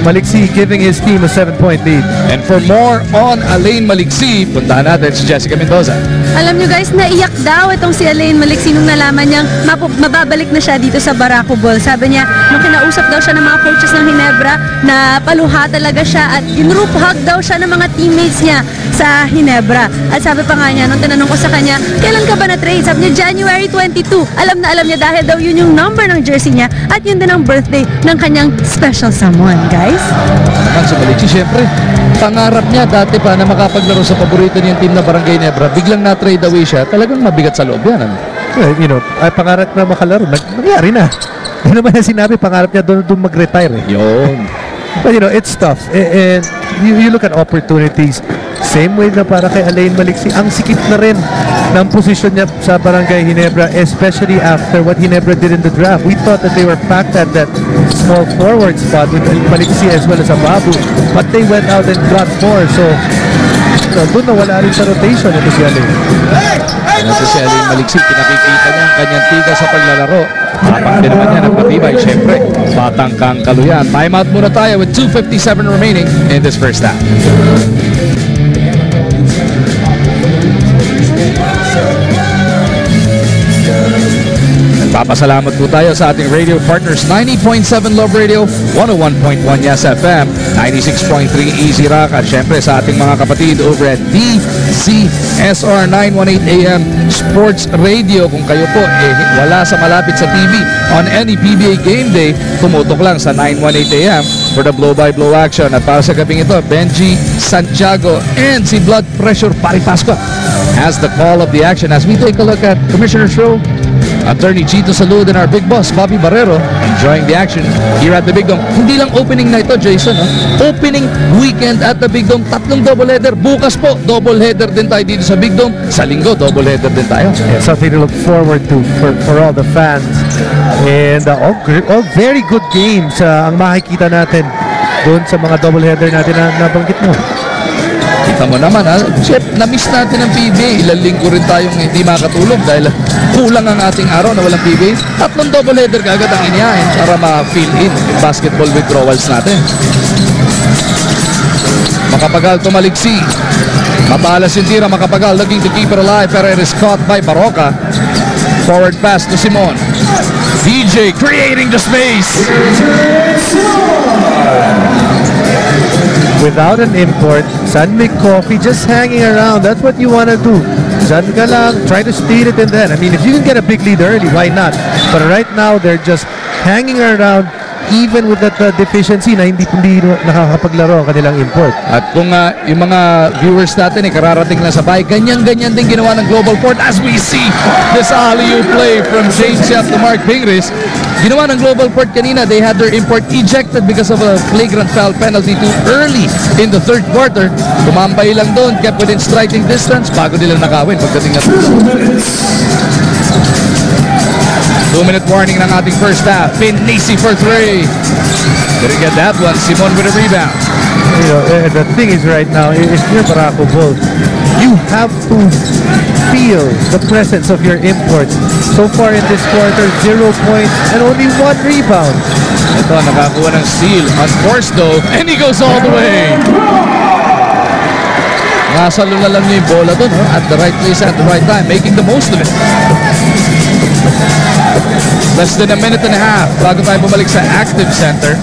S2: Maliksi giving his team a 7-point lead.
S1: And for more on Alain Maliksi, puntahan natin si Jessica Mendoza.
S3: Alam nyo guys, naiyak daw itong si Alain Maliksi nung nalaman niyang mababalik na siya dito sa Barako Ball. Sabi niya, nung kinausap daw siya ng mga coaches ng Ginebra, na paluha talaga siya at group hug daw siya ng mga teammates niya sa Ginebra. At sabi pa nga niya, nung tinanong ko sa kanya, kailan ka ba na-trade? Sabi niya, January 22. Alam na niya dahil daw yun yung number ng jersey niya at yun din ang birthday ng kanyang special someone, guys.
S1: Naman si Maliksi, syempre, pangarap niya dati pa na makapaglaro sa paborito niyang team na Barangay Ginebra. Biglang na-trade away siya, talagang mabigat sa loob yan.
S2: Well, you know, pangarap na makalaro, nangyari na. Ano naman yung sinabi, pangarap niya doon mag-retire eh.
S1: Yun.
S2: But you know, it's tough. And you look at opportunities. Same way na para kay Alain Maliksi, ang sikip na rin ng posisyon niya sa Barangay Ginebra, especially after what Ginebra did in the draft. We thought that they were packed at that small forward spot with Maliksi as well as Ababu, but they went out and got more. So, you know, doon nawala rin sa rotation ito si Alain.
S1: Ito si Alain Maliksi, pinakikita niya ang kanyang tiga sa paglalaro. Tapang din naman niya ng matibay, syempre, batang kang kaluyan. Timeout muna tayo with 2:57 remaining in this first half. Papasalamat po tayo sa ating radio partners, 90.7 Love Radio, 101.1 Yes FM, 96.3 Easy Rock, at syempre sa ating mga kapatid over at DCSR 918 AM Sports Radio. Kung kayo po wala sa malapit sa TV on any PBA game day, tumutok lang sa 918 AM for the blow-by-blow action. At para sa gabing ito, Benji Santiago and si Blood Pressure Pari Pascua has the call of the action as we take a look at Commissioner's Row. Attorney Chito Salud and our big boss, Bobby Barrero, enjoying the action here at the Big Dome. Hindi lang opening na ito, Jason. Opening weekend at the Big Dome. 3 double-header. Bukas po, double-header din tayo dito sa Big Dome. Sa linggo, double-header din tayo.
S2: Yeah, something to look forward to for all the fans. And all very good games ang makikita natin doon sa mga double-header natin na nabanggit mo.
S1: Kita mo naman, ha? Chef, na-miss natin ang PBA. Ilang linggo rin tayong hindi makatulog dahil kulang ang ating araw na walang PBA. 3 double-header kagad ang inihain para ma-fill in yung basketball withdrawals natin. Makapagal to Maliksi. Matalas yung tira, Makapagal looking to keep it alive pero it is caught by Baroka. Forward pass to Simon. DJ creating the space.
S2: Without an import, San Mig Coffee just hanging around. That's what you want to do. San ka lang, try to steal it and then. I mean, if you can get a big lead early, why not? But right now, they're just hanging around, even with that deficiency na hindi nakakapaglaro ang kanilang import.
S1: At kung yung mga viewers natin kararating lang sa bahay, ganyan-ganyan din ginawa ng Global Port as we see this alley-oop play from James Yap to Mark Pingris. Ginawa ng Global Port kanina, they had their import ejected because of a flagrant foul penalty too early in the third quarter. Tumambay lang doon, kept within striking distance bago nila nakawin pagdating na 2-minute warning ng ating first half. Pinisi for 3. Didn't get that one. Simon with a rebound.
S2: You know, the thing is right now, if you're Barako Bulls, you have to feel the presence of your imports. So far in this quarter, 0 points and only 1 rebound.
S1: Ito, nakakuha ng steal. Unforced though, and he goes all the way. Nasalo na lang niya yung bola doon, at the right place at the right time, making the most of it. Less than a minute and a half bago tayo bumalik sa active center.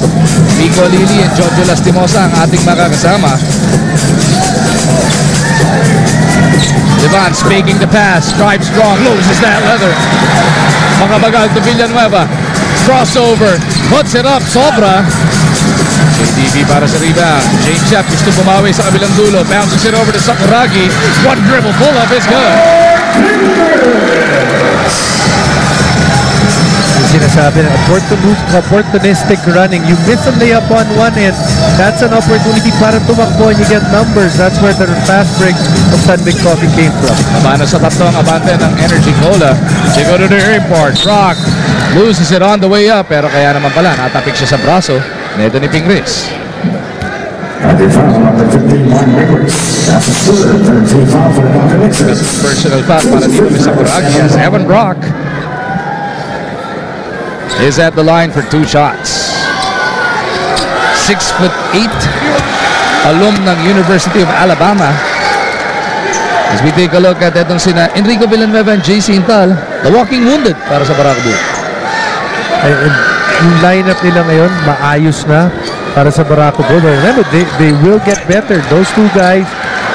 S1: Pico Lili and Jojo Lastimosa ang ating makakasama. Devance making the pass, drives strong, loses that leather. Makabagal to Villanueva. Crossover, puts it up, sobra. KTV para sa rebound. James Yap gusto bumawi sa kabilang dulo. Bounces it over to Sakuragi. One dribble pull-up is good.
S2: Sinasabi na opportunistic running. You miss a layup on one end, that's an opportunity para tumakbo and you get numbers. That's where the fast break of San Mig Coffee came from.
S1: Mano sa tatlo ang abante ng Energy Cola. They go to the airport. Brock loses it on the way up, pero kaya naman pala natapik siya sa braso neto ni Pingris. Personal foul para dito sa Sakuragi as Evan Brock is at the line for 2 shots. 6'8", alum ng University of Alabama. As we take a look at itong sina Enrico Villanueva and JC Intal, the walking wounded para sa Barako.
S2: Yung lineup nila ngayon, maayos na para sa Barako. But remember, they will get better. Those two guys,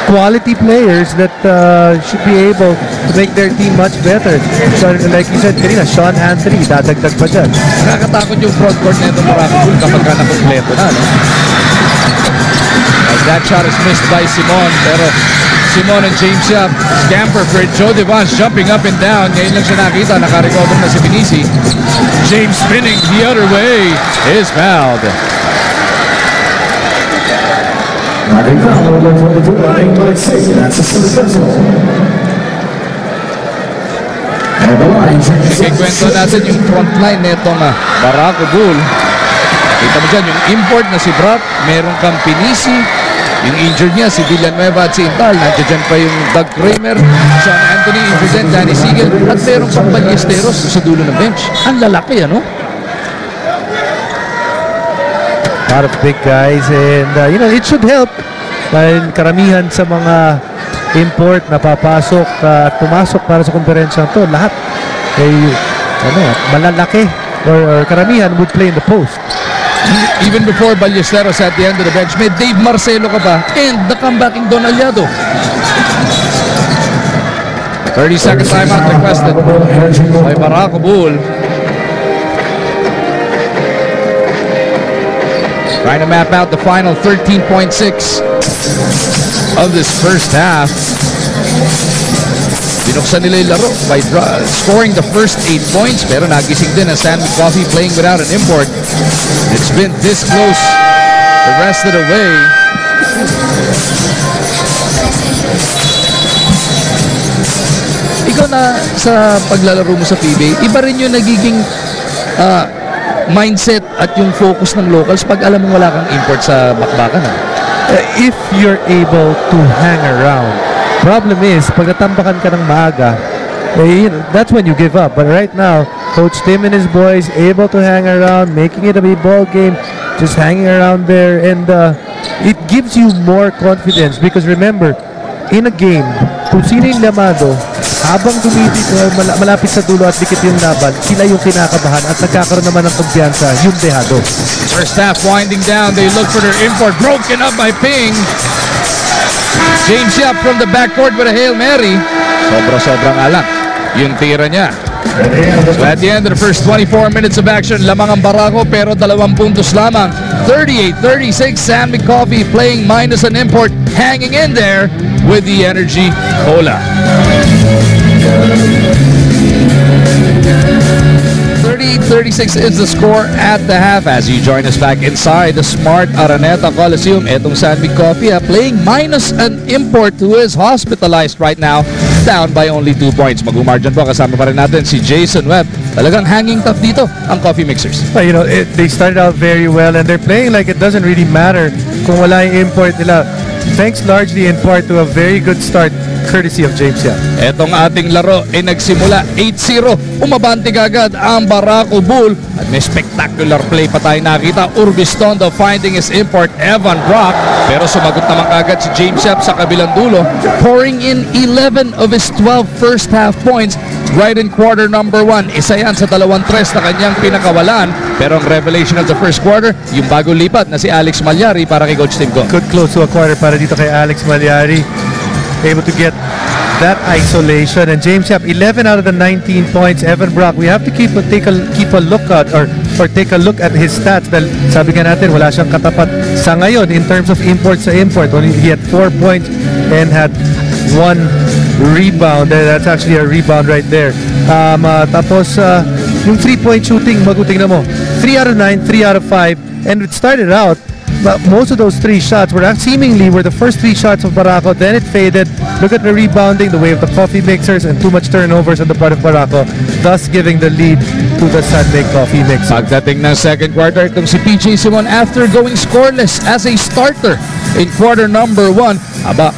S2: quality players that should be able to make their team much better. So, like you said kanina, Sean Anthony, dadagdag pa dyan.
S1: Nakakatakot yung frontcourt na itong Barako kapag ka nakompleto na, no? As that shot is missed by Simon, pero Simon and James Yap scamper for it. Joe Devance jumping up and down. Ngayon lang siya nakita, nakarecover na si Pinisi. James spinning the other way is fouled. Ikikwento natin yung frontline netong Barako Bull. Kita mo dyan, yung import na si Brock, meron kang Pinisi, yung injured niya si Villanueva at si Intal, nandiyan pa yung Doug Kramer, Sean Anthony, injured, Danny Siegel, at meron pang Ballesteros sa dulo ng bench. Ang lalaki, ano?
S2: A lot of big guys, and you know, it should help dahil karamihan sa mga import na papasok at pumasok para sa konferensya to, lahat ay malalaki or karamihan would play in the post.
S1: Even before Ballesteros at the end of the bench, may Dave Marcelo ka pa and the comebacking Don Aliado. 30-second timeout requested by Barako Bull. Trying to map out the final 13.6 of this first half. Binuksan nila yung laro by scoring the first 8 points, pero nagising din ang San Mig Coffee playing without an import. It's been this close the rest of the way. Ikaw na sa paglalaro mo sa PBA, iba rin yung nagiging mindset at yung focus ng locals pag alam mo wala kang import sa bakbakan.
S2: If you're able to hang around, problem is pag natambakan ka ng maaga, that's when you give up. But right now, Coach Tim and his boys able to hang around, making it a ball game, just hanging around there, and it gives you more confidence because remember, in a game, kung sino yung lamado, habang malapit sa dulo at dikit yung laban, sila yung kinakabahan at nagkakaroon naman ng kumpiyansa yung dehado.
S1: First half winding down, they look for their import, broken up by Ping. James Yap from the backcourt with a Hail Mary. Sobra-sobra nga lang yung tira niya. So at the end of the first 24 minutes of action, lamang ang Barako pero 2 puntos lamang. 38-36, San Mig Coffee playing minus an import, hanging in there with the energy cola. 38-36 is the score at the half as you join us back inside the Smart Araneta Coliseum. Etong San Mig Coffee playing minus an import who is hospitalized right now, down by only 2 points. Mag-umargin po, kasama pa rin natin si Jason Webb. Talagang hanging tough dito ang Coffee Mixers.
S2: You know, they started out very well and they're playing like it doesn't really matter kung wala yung import nila. Thanks largely in part to a very good start courtesy of James Yap.
S1: Etong ating laro ay nagsimula 8-0. Umabante agad ang Barako Bull at may spectacular play pa tayo nakita. Urbistondo finding his import Evan Brock, pero sumagot naman agad si James Yap sa kabilang dulo, pouring in 11 of his 12 first half points right in quarter number 1. Isa yan sa 2-3 na kanyang pinakawalan, pero ang revelation of the first quarter, yung bagong lipat na si Alex Mallari para kay Coach Tim Go.
S2: Good close to a quarter para dito kay Alex Mallari. Able to get that isolation, and James Yap 11 out of the 19 points. Evan Brock, we have to take a look at or take a look at his stats. Dahil sabi nga natin wala siyang katapat sa ngayon in terms of import sa import. He had 4 points and had 1 rebound. That's actually a rebound right there. Tapos yung 3-point shooting, maguting na mo. 3 out of 9, 3 out of 5, and it started out. But most of those 3 shots were seemingly the first 3 shots of Barako. Then it faded. Look at the rebounding, the way of the Coffee Mixers, and too much turnovers on the part of Barako, thus giving the lead to the San Mig Coffee Mixers.
S1: Pagdating ng second quarter, itong si PJ Simon after going scoreless as a starter in quarter number 1,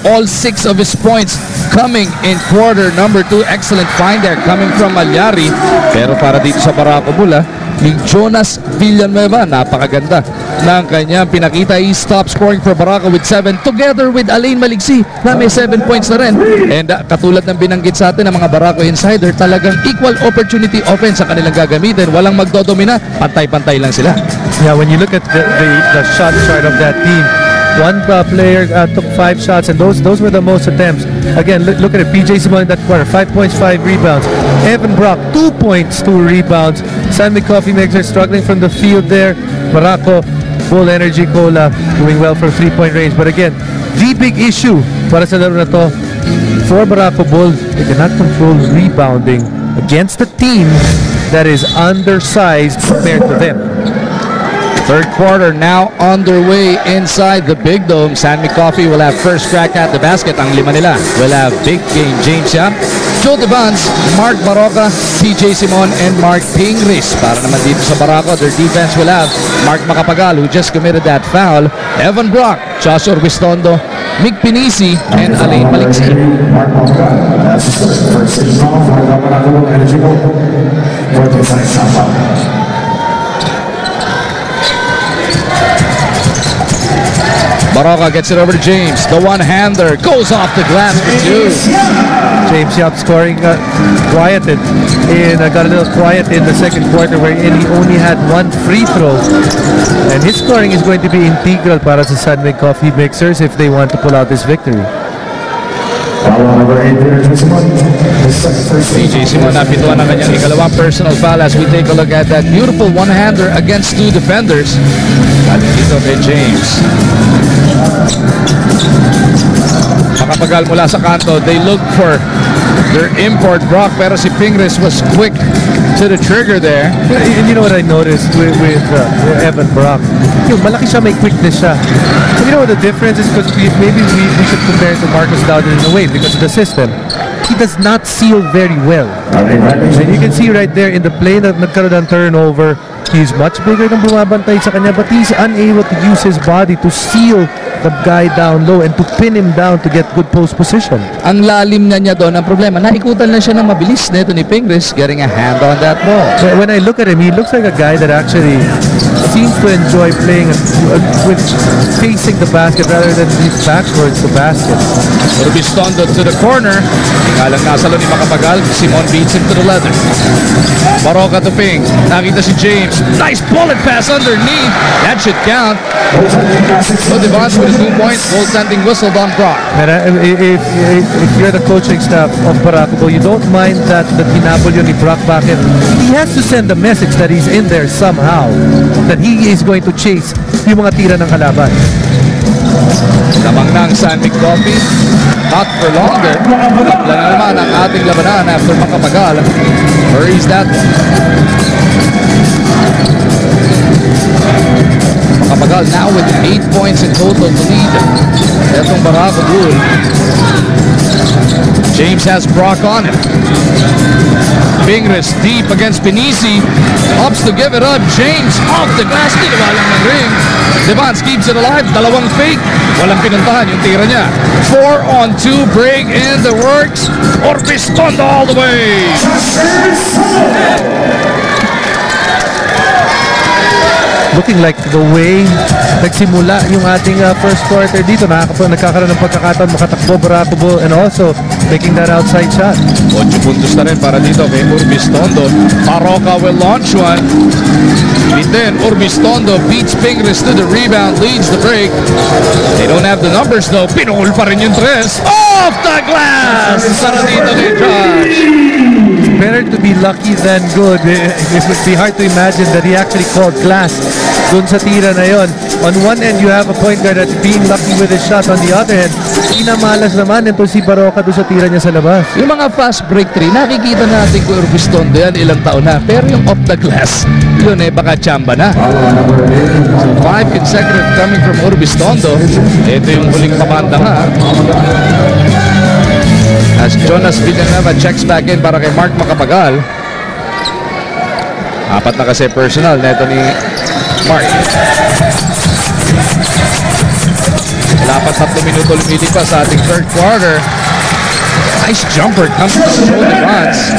S1: all 6 of his points coming in quarter number 2. Excellent find there coming from Mallari. Pero para dito sa Barako Bula, ni Jonas Villanueva, napakaganda ng kanyang pinakita. He stopped scoring for Barako with 7 together with Alain Maligsi na may 7 points na rin. And katulad ng binanggit sa atin ng mga Barako insider, talagang equal opportunity offense ang kanilang gagamitin. Walang magdodomina, pantay-pantay lang sila.
S2: Yeah, when you look at the shot chart of that team, one player took 5 shots, and those were the most attempts. Again, look at it. PJ Simon in that quarter, 5 points, 5 rebounds. Evan Brock, 2 points, 2 rebounds. San Mig Coffee Mixer struggling from the field there. Barako, full energy cola, doing well from 3-point range. But again, the big issue para sa laro na to, for Barako Bull, they cannot control rebounding against a team that is undersized compared to them.
S1: Third quarter now underway inside the Big Dome. San Mig Coffee will have first crack at the basket. Ang 5 nila will have big game James Yap, Joe Devans, Mark Baroka, PJ Simon, and Mark Pingris. Para naman dito sa Barako, their defense will have Mark Macapagal, who just committed that foul, Evan Brock, Josh Orbistondo, Mick Pinisi, and Alain Maligsi. Baraka gets it over to James. The one-hander goes off the glass for 2.
S2: James Yap scoring quieted. Got a little quiet in the second quarter wherein he only had 1 free throw. And his scoring is going to be integral para sa San Mig Coffee Mixers if they want to pull out this victory.
S1: PJ Simon napituan ang kanyang ikalawang personal foul as we take a look at that beautiful one-hander against 2 defenders. Galing dito kay James. Makapagal mula sa kanto. They look for their import Brock, pero si Pingris was quick to the trigger there.
S2: And you know what I noticed with Evan Brock? Malaki siya, may quickness siya. And you know what the difference is? Because maybe we should compare it to Marcus Dowden in a way because of the system. He does not seal very well. And you can see right there in the play na nagkaroon ng turnover, he's much bigger than bumabantay sa kanya, but he's unable to use his body to seal the guy down low and to pin him down to get good post position.
S1: Ang lalim na niya doon. Ang problema, naikutan lang siya ng mabilis nito ni Pingris getting a hand on that ball.
S2: When I look at him, he looks like a guy that actually seems to enjoy playing with facing the basket rather than back towards the basket.
S1: Urbistondo to the corner. Tingalang nasalo ni Makapagal. Simon beats him to the leather. Baroka to Ping. Nakita si James. Nice bullet pass underneath. That should count. So Devons with a 2-point goaltending whistle on Brock.
S2: And if you're the coaching staff of Barako, you don't mind that hinabol yun ni Brock bakit. He has to send a message that he's in there somehow. That he is going to chase yung mga tira ng kalaban.
S1: Lamang ng San Mig Coffee. Not for longer. Kapla na naman ang ating labanan after Makapagal. Hurries that. Makapagal now with 8 points in total to lead. Etong Barako Bull. James has Brock on him. Fingers deep against Pinisi. Opts to give it up. James off the glass. Tinawalang ng ring. Devons keeps it alive. Dalawang fake. Walang pinuntahan yung tira niya. 4-on-2 break in the works. Urbistondo all the way.
S2: Looking like the way nagsimula yung ating first quarter dito. Nagkakaroon ng pagkakataon makatakbo Barako and also making that outside shot.
S1: 8 puntos na rin para dito kay Urbistondo. Baroka will launch one. And then Urbistondo beats Pingris to the rebound, leads the break. They don't have the numbers though. Pinuhol pa rin yung tres. Off the glass! Para dito kay Josh.
S2: Better to be lucky than good. It would be hard to imagine that he actually called glass dun sa tira na yon. On one end, you have a point guard that's being lucky with his shot. On the other end, inamalas naman ito si Baroka dun sa tira niya sa labas.
S1: Yung mga fast break 3, nakikita natin kung Urbistondo yan ilang taon na. Pero yung off the glass, yun baka chamba na. So 5 consecutive coming from Urbistondo. Ito yung huling pamanda nga. As Jonas Villanueva checks back in para kay Mark Makapagal. 4 na kasi personal na ito ni Mark. Wala pa 3 minuto lumilipas sa ating third quarter. Nice jumper comes to show the runs.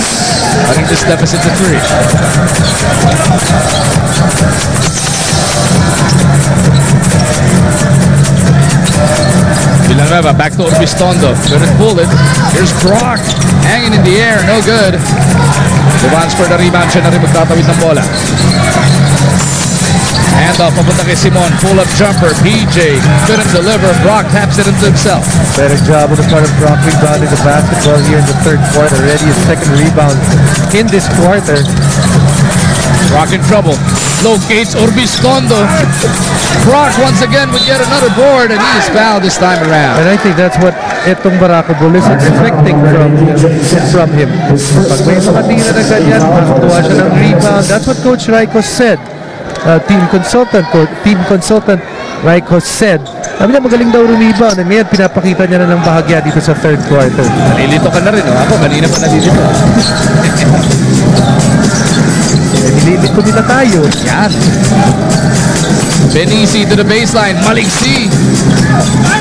S1: Cutting this deficit to 3. Villanueva back to Urbistondo. Couldn't pull it. Here's Brock. Hanging in the air. No good. Devons for the rebound. Siya na rin magtatawid ng bola. Handoff papunta kay Simon. Pull-up jumper. PJ couldn't deliver. Brock taps it into himself.
S2: Better job on the part of Brock rebounding the basketball here in the third quarter. Already his second rebound in this quarter.
S1: Brock in trouble. Locates Urbistondo. Brock once again with yet another board, and he is fouled this time around.
S2: And I think that's what itong Barako Bull is expecting from him. Pag may makatira na ganyan, makakuha siya ng rebound. That's what Coach Raikos said. Team consultant Raikos said. Sabi niya magaling daw rebound, and ngayon pinapakita niya na ng bahagya dito sa third quarter.
S1: Nalilito ka na rin, no? Ako kanina pa nalilito.
S2: Nililito nila tayo.
S1: Yan. Benisi to the baseline. Malik C.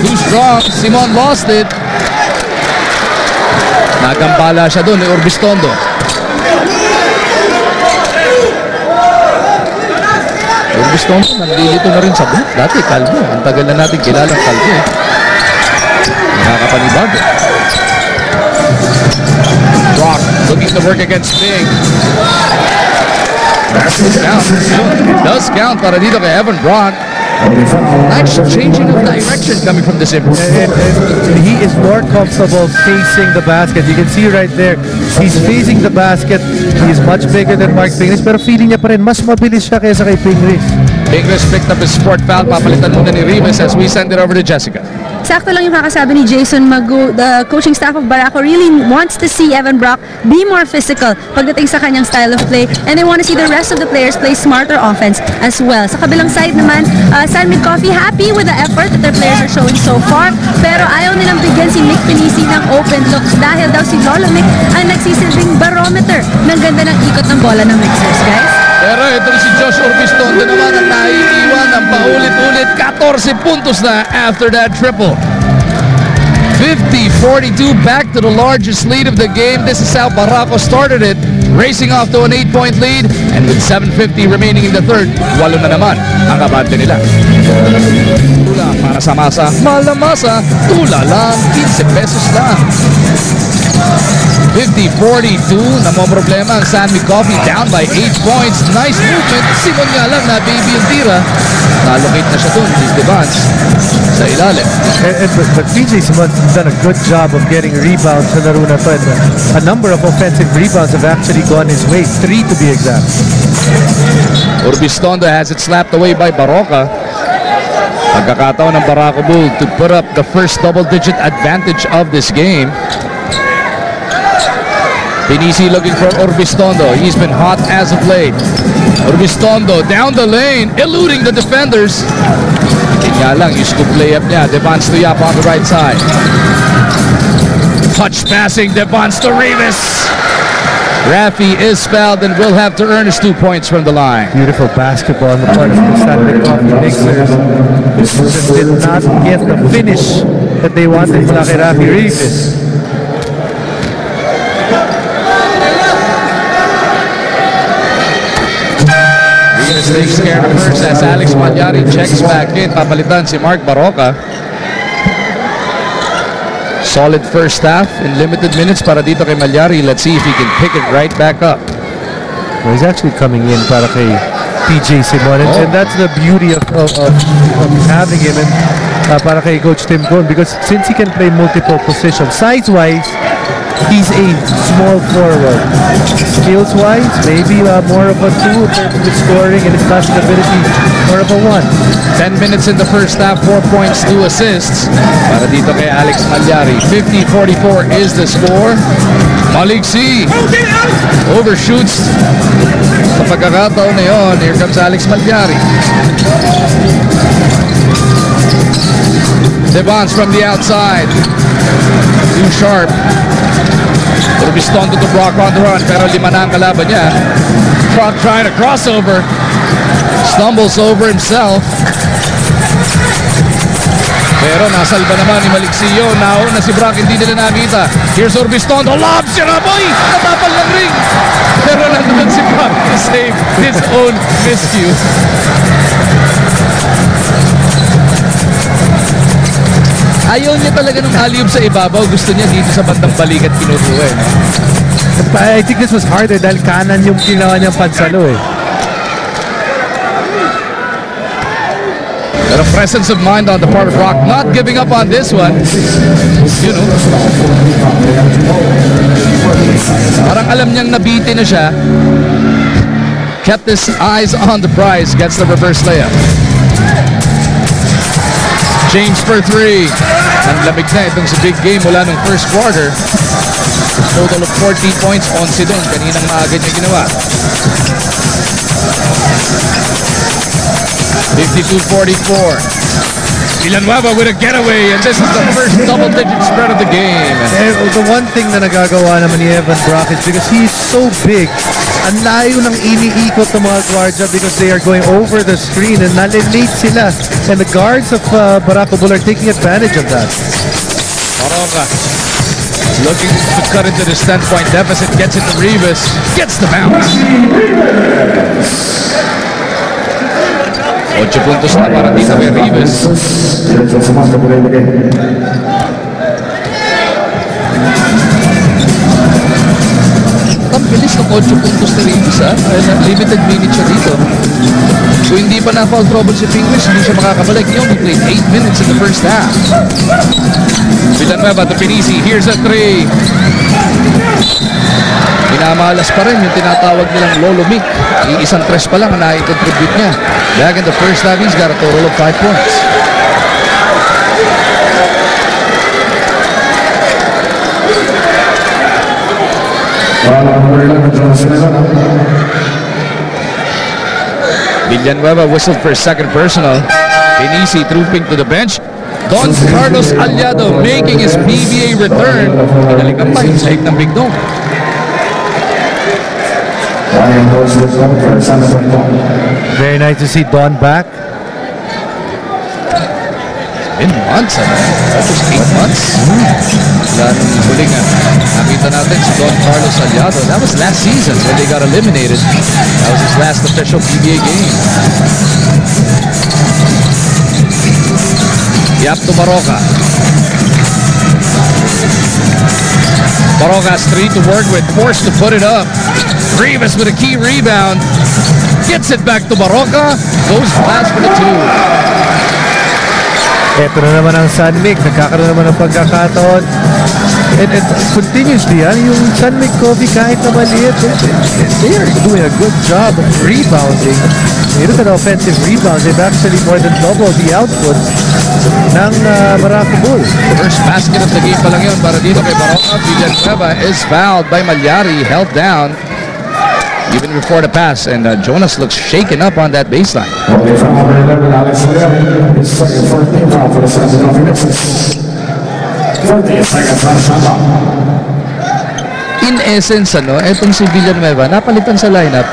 S1: Too strong. Simon lost it. Nagambala siya doon ni Urbistondo. Urbistondo nandilito na rin sa booth. Dati kalbo. Ang tagal na natin kilalang kalbo. Nakakapanibago. Brock looking to work against Big. It does count para dito kay Evan Brock. Nice changing of direction coming from this improvement.
S2: He is more comfortable facing the basket. You can see right there, he's facing the basket. He's much bigger than Mark Pingris, pero feeling niya pa rin mas mabilis siya kaysa kay Pingris.
S1: Pingris picked up his sport foul. Papalitan muna ni Rivas as we send it over to Jessica.
S3: Sakto lang yung kakasabi ni Jason Magu. The coaching staff of Barako really wants to see Evan Brock be more physical pagdating sa kanyang style of play, and they want to see the rest of the players play smarter offense as well. Sa kabilang side naman, San Mig Coffee happy with the effort that their players are showing so far, pero ayaw nilang bigyan si Mick Pinisi ng open looks dahil daw si Lolo Mick ang nagsisilbing barometer ng ganda ng ikot ng bola ng Mixers, guys.
S1: Pero ito si Josh Urbistondo naman ang naiiwan ng paulit-ulit. 14 puntos na after that triple. 50-42 back to the largest lead of the game. This is how Barako started it. racing off to an 8-point lead, and with 7:50 remaining in the third, 8 na naman ang abante nila. Tula para sa masa, malamasa, tula lang, 15 pesos lang. 50-42, namomroblema ang San Mig Coffee, down by 8 points. Nice movement. Simon nga lang na baby yung tira. Nalocate na siya dun. He's Devance sa ilalim.
S2: But PJ Simon's done a good job of getting rebounds sa laro na to. A number of offensive rebounds have actually gone his way. 3 to be exact.
S1: Urbistondo has it slapped away by Barako. Pagkakataon ng Barako Bull to put up the first double-digit advantage of this game. Pinisi looking for Urbistondo. He's been hot as of late. Urbistondo down the lane, eluding the defenders. Kanya lang, yung scoop layup niya. Devance to Yap on the right side. Touch passing, Devance to Rivas. Rafi is fouled and will have to earn his 2 points from the line.
S2: Beautiful basketball on the part of the San Mig Coffee Mixers. Just did not get the finish that they wanted mula kay Rafi Rivas.
S1: Takes care of first as Alex Mallari checks back in. Papalitan si Mark Barako. Solid first half in limited minutes para dito kay Mallari. Let's see if he can pick it right back up.
S2: Well, he's actually coming in para kay PJ Simon. And that's the beauty of having him and para kay Coach Tim Cone, because since he can play multiple positions, size-wise, he's a small forward. Skills-wise, maybe more of a 2 in terms of his scoring and his passing ability, more of a 1.
S1: 10 minutes in the first half, 4 points, 2 assists. Para dito kay Alex Mallari. 50-44 is the score. Malik C. Overshoots. Sa pagkakataon na yun, here comes Alex Mallari. Devance from the outside. Too sharp. Urbistondo to Brock on the run, pero 5 na ang kalaban niya. Brock trying to crossover. Stumbles over himself. Pero nasalba naman ni Malik Siyo. Nauna si Brock, hindi nila nakita. Here's Urbistondo. Lob! Sira boy! Natapal ng ring. Pero nandun si Brock to save his own miscue. Ayaw niya talaga ng alley-oop sa ibabaw. Gusto niya dito sa bandang balikat kinukuha.
S2: I think this was harder dahil kanan yung ginawa niyang pansalo eh.
S1: But a presence of mind on the part of Brock, not giving up on this one. You know. Parang alam niyang nabiti na siya. Kept his eyes on the prize. Gets the reverse layup. James for 3. Ang lamig na itong si Big Game mula nung first quarter. Total of 14 points, 11 doon. Kaninang maaga niya ginawa. 52-44. Villanueva with a getaway, and this is the first double-digit spread of the game.
S2: And the one thing na nagagawa naman ni Evan Brock is because he's so big, ang layo ng iniikot ng mga guards because they are going over the screen and nalilate sila. And the guards of Barako Bull are taking advantage of that.
S1: Barako looking to cut into this 10-point deficit, gets it to Rivas, gets the bounce. 8 puntos na para dito kay Rivas. Ang bilis ng 8 puntos na Rivas, ha? Limited minutes siya dito. Kung hindi pa na-foul trouble si Pinglish, hindi siya makakabalik. He only played 8 minutes in the first half. Villanueva to Pinisi. Here's a 3. Pinamalas pa rin yung tinatawag nilang Lolo Mick. Isang 3 pa lang ang nai-contribute niya. Back in the first half, he's got a total of 5 points. Villanueva whistled for second personal. Pinisi trooping to the bench. Don Carlos Aliado making his PBA return. Pinalikan pa yung sahig ng Big Dog.
S2: Very nice to see Don back.
S1: In months, almost 8 months. Simula nung huli nga, nakita natin si Don Carlos Aliado. That was last season when they got eliminated. That was his last official PBA game. Yap to Baroka. Baroka has 3 to work with, forced to put it up. Rivas with a key rebound. Gets it back to Baroka. Goes fast for the 2.
S2: Ito na naman ang San Mig. Nagkakaroon naman ng pagkakataon. And continuously, yung San Mig Coffee kahit na maliit, they are doing a good job of rebounding. You look at offensive rebounds, they've actually more than doubled the output ng Barako Bulls.
S1: First basket of the game pa lang yun para dito kay Baroka. Villanueva is fouled by Mallari, held down even before the pass, and Jonas looks shaken up on that baseline. In essence, etong si Villanueva, napalitan sa lineup.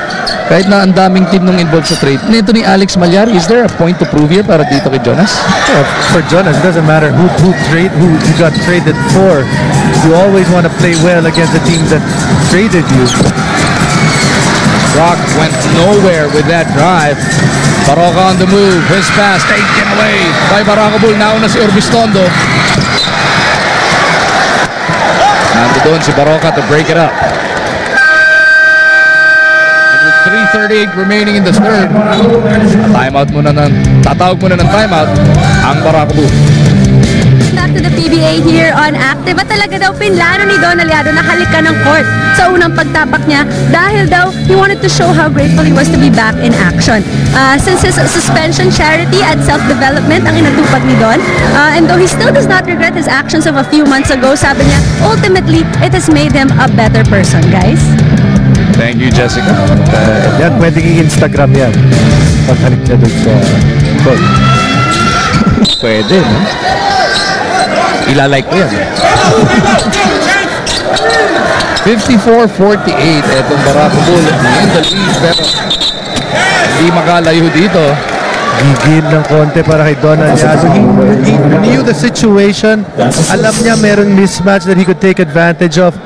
S1: Kahit na ang daming team nung involved sa trade. Nito ni Alex Mallari, is there a point to prove here para dito kay Jonas?
S2: Yeah, for Jonas, it doesn't matter who you got traded for. You always want to play well against the team that traded you.
S1: Brock went nowhere with that drive. Baroka on the move. His pass taken away by Barako Bull. Nauna si Urbistondo. Nando doon si Baroka to break it up. And with 3:38 remaining in the third, tatawag muna ng timeout ang Barako Bull.
S3: Back to the PBA here on Active. At talaga daw pinlano ni Don Aliado na halika ng court sa unang pagtapak niya dahil daw he wanted to show how grateful he was to be back in action. Since his suspension, charity at self-development ang inatupag ni Don. And though he still does not regret his actions of a few months ago, sabi niya, ultimately, it has made him a better person, guys.
S1: Thank you, Jessica.
S2: Yan, pwedeng i-Instagram yan. Paghalik niya doon sa court.
S1: Pwede, no? Ilalike ko yan. 54-48 etong Barako Bull in the lead, pero hindi makalayo dito.
S2: Gigil ng konti para kay Don Aliado. He knew the situation. Alam niya meron mismatch that he could take advantage of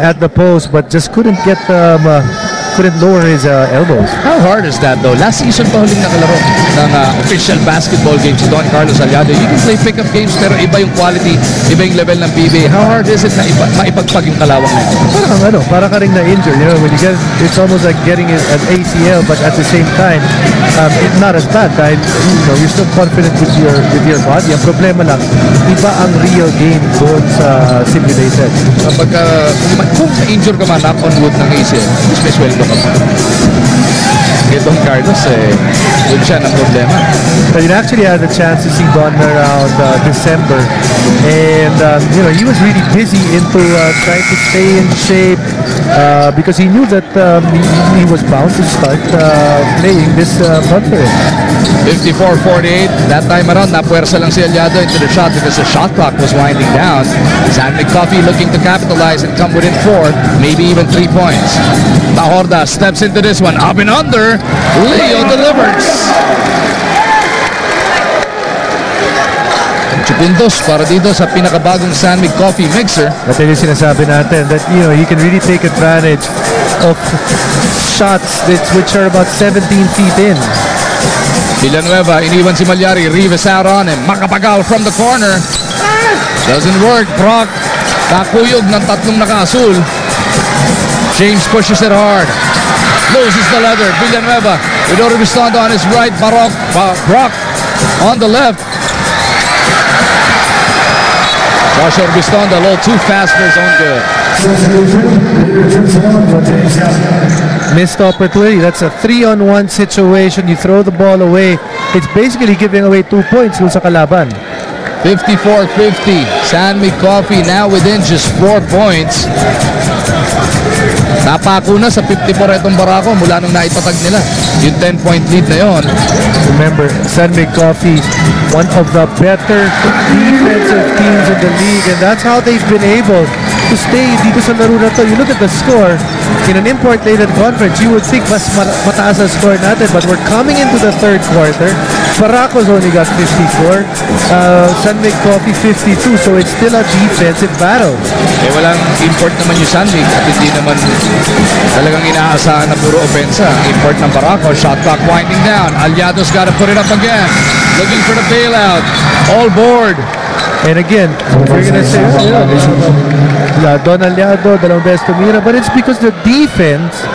S2: at the post, but just couldn't lower his elbows.
S1: How hard is that though? Last season pa huling nakalaro ng official basketball games si Don Carlos Aliado. You can play pick-up games pero iba yung quality, iba yung level ng PBA. How hard is it na maipagpag yung kalawang na ito?
S2: Para ka ring na-injure. You know, when you get, it's almost like getting an ACL, but at the same time, it's not as bad dahil you're still confident with your body. Ang problema lang, iba ang real game doon sa simulated.
S1: Kung na-injure ka man, knock on wood ng ACL, may sweldo ka pa. Kaya Don Carlos, yun siya ng problema.
S2: But you actually had a chance to see Don around December, and he was really busy into trying to stay in shape because he knew that he was bound to start playing this month for him.
S1: 54-48. That time around, napuwersa lang si Aliado into the shot because the shot clock was winding down. San Mig Coffee looking to capitalize and come within 4, maybe even 3 points. Tahorda steps into this one, up and under. Leo delivers. Chupindos para dito sa pinakabagong San Mig Coffee mixer.
S2: At yung sinasabi natin that he can really take advantage of shots which are about 17 feet in.
S1: Villanueva, iniwan si Mallari. Rivas out on him. Makapagal from the corner. Doesn't work. Brock, kakuyog ng tatlong naka-asul. James pushes it hard. Loses the leather. Villanueva with Urbistondo on his right. Brock on the left. Josh Urbistondo a little too fast for his own good.
S2: Missed opportunity. That's a 3-on-1 situation. You throw the ball away. It's basically giving away 2 points sa kalaban.
S1: 54-50. San Mig Coffee now within just 4 points. Napako na sa 54 itong Barako mula nung naitatag nila. Yung 10-point lead na yon.
S2: Remember, San Mig Coffee, one of the better defensive teams in the league, and that's how they've been able to stay dito sa laro na to. You look at the score, in an import-laden conference, you would think mas mataas ang score natin, but we're coming into the third quarter. Barako's only got 54, San Mig Coffee 52, so it's still a defensive battle.
S1: Eh, walang import naman yung San Mig at hindi naman talagang inaasahan na puro opensa. Import ng Barako, shot clock winding down. Aliado's got to put it up again. Looking for the bailout. All board.
S2: And again, we're going to say, Don Aliado, dalawang beses tumira, but it's because the defense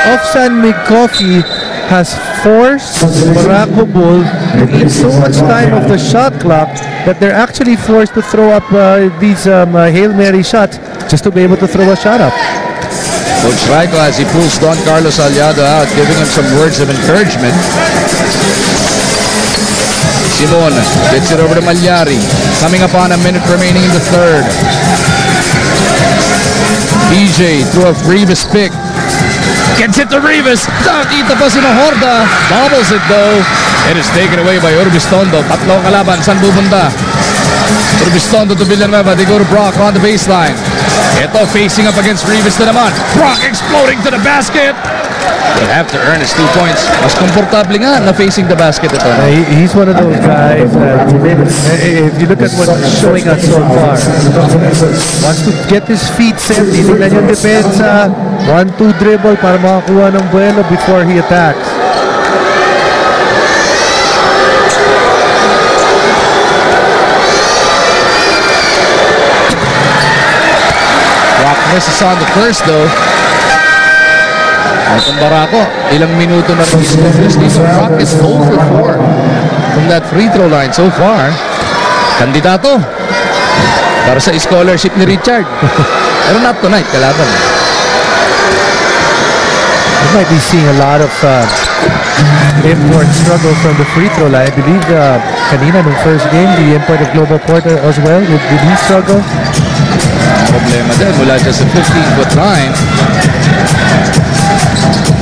S2: of San Mig Coffee has forced Barako Bull to eat so much time of the shot clock that they're actually forced to throw up these Hail Mary shots just to be able to throw a shot up.
S1: Coach Raico, as he pulls Don Carlos Aliado out, giving him some words of encouragement. Simon gets it over to Mallari. Coming upon a minute remaining in the third. PJ through a Rivas pick. Gets it to Rivas. Nakita pa si Horda. Bobbles it though. It is taken away by Urbistondo. Tatlong kalaban. Saan pupunta? Urbistondo to Villanueva. They go to Brock on the baseline. Ito facing up against Rivas na naman. Brock exploding to the basket. He'll have to earn his 2 points. Mas komportable nga na facing the basket ito.
S2: He's one of those guys that, if you look at what's showing us so far, wants to get his feet set. Tingnan yung depensa. 1-2 dribble para makakuha ng buwelo before he attacks.
S1: Brock misses on the first though. Itong Barako, ilang minuto na rin is dito. Brock is 0 for 4 from that free throw line so far. Kandidato para sa scholarship ni Richard. Pero not tonight, kalaban.
S2: We might be seeing a lot of import struggle from the free throw line. I believe kanina nung first game, the import of Global Porter as well. Did he struggle?
S1: Problema din mula dyan sa 15-foot line.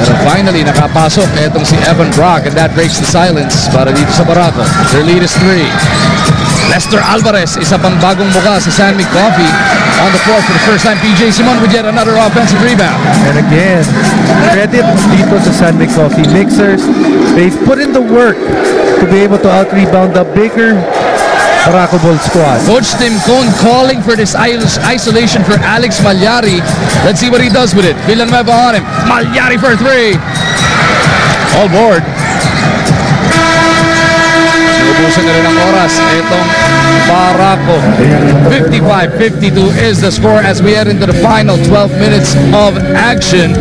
S1: Pero finally, nakapasok etong si Evan Brock and that breaks the silence para dito sa Barako. Their lead is 3. Lester Alvarez, isa pang bagong muka sa San Mig Coffee. On the floor for the first time, PJ Simon with yet another offensive rebound.
S2: And again, credit dito sa San Mig Coffee mixers. They've put in the work to be able to out-rebound the bigger Barako Bull squad.
S1: Coach Tim Cone calling for this isolation for Alex Mallari. Let's see what he does with it. Villanueva on him. Mallari for 3. All board. Sinubusan na rin ang oras. Itong Barako. 55-52 is the score as we head into the final 12 minutes of action.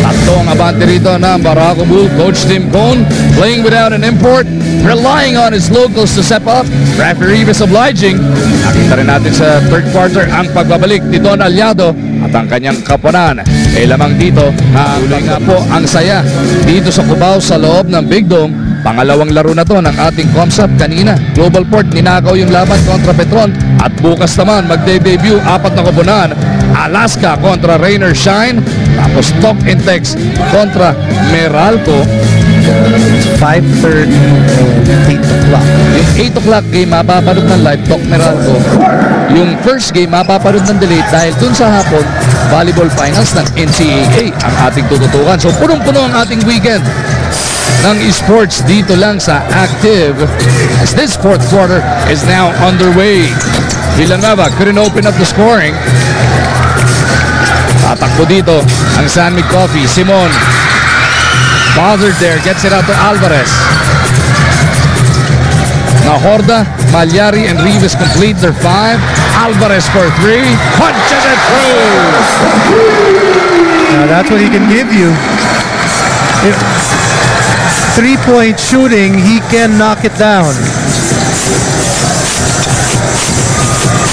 S1: Tatlong abante rito ng Barako Bull. Coach Tim Cone playing without an import, relying on his locals to step up. Referee is obliging. Nakita rin natin sa third quarter ang pagbabalik ni Don Aliado at ang kanyang kaponan. Eh lamang dito, tuloy nga po ang saya dito sa Cubao sa loob ng Big Dome. Pangalawang laro na to ng ating Comsat kanina. Global Port ninakaw yung laban kontra Petron at bukas naman magde-debut 4 na koponan. Alaska kontra Rainer Shine, tapos Top Intex kontra Meralco.
S2: 5:30 and 8 o'clock.
S1: Yung 8 o'clock game mapapanood ng live Talk Meralco. Yung first game mapapanood ng delay dahil dun sa hapon volleyball finals ng NCAA ang ating tututukan. So punong-puno ang ating weekend ng esports dito lang sa Active as this fourth quarter is now underway. Villanueva couldn't open up the scoring. Tatakbo dito ang San Mig Coffee. Simon bothered there, gets it out to Alvarez. Now Horda, Mallari and Rivas complete their 5. Alvarez for 3, punches it through.
S2: Now that's what he can give you. Three-point shooting, he can knock it down.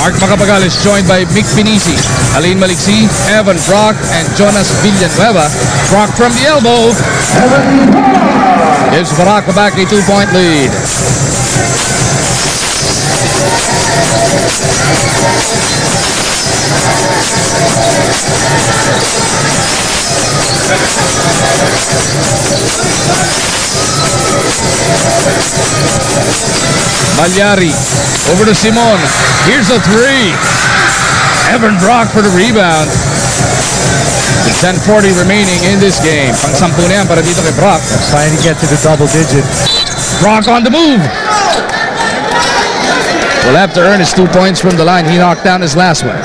S1: Mark Macapagal is joined by Mick Pinisi, Aline Maliksi, Evan Brock, and Jonas Villanueva. Brock from the elbow gives Barako back a 2-point lead. Mallari over to Simon. Here's a 3. Evan Brock for the rebound. With 10:40 remaining in this game. Pang-sampu na yan para dito kay Brock.
S2: Finally get to the double digits.
S1: Brock on the move. Will have to earn his 2 points from the line. He knocked down his last one.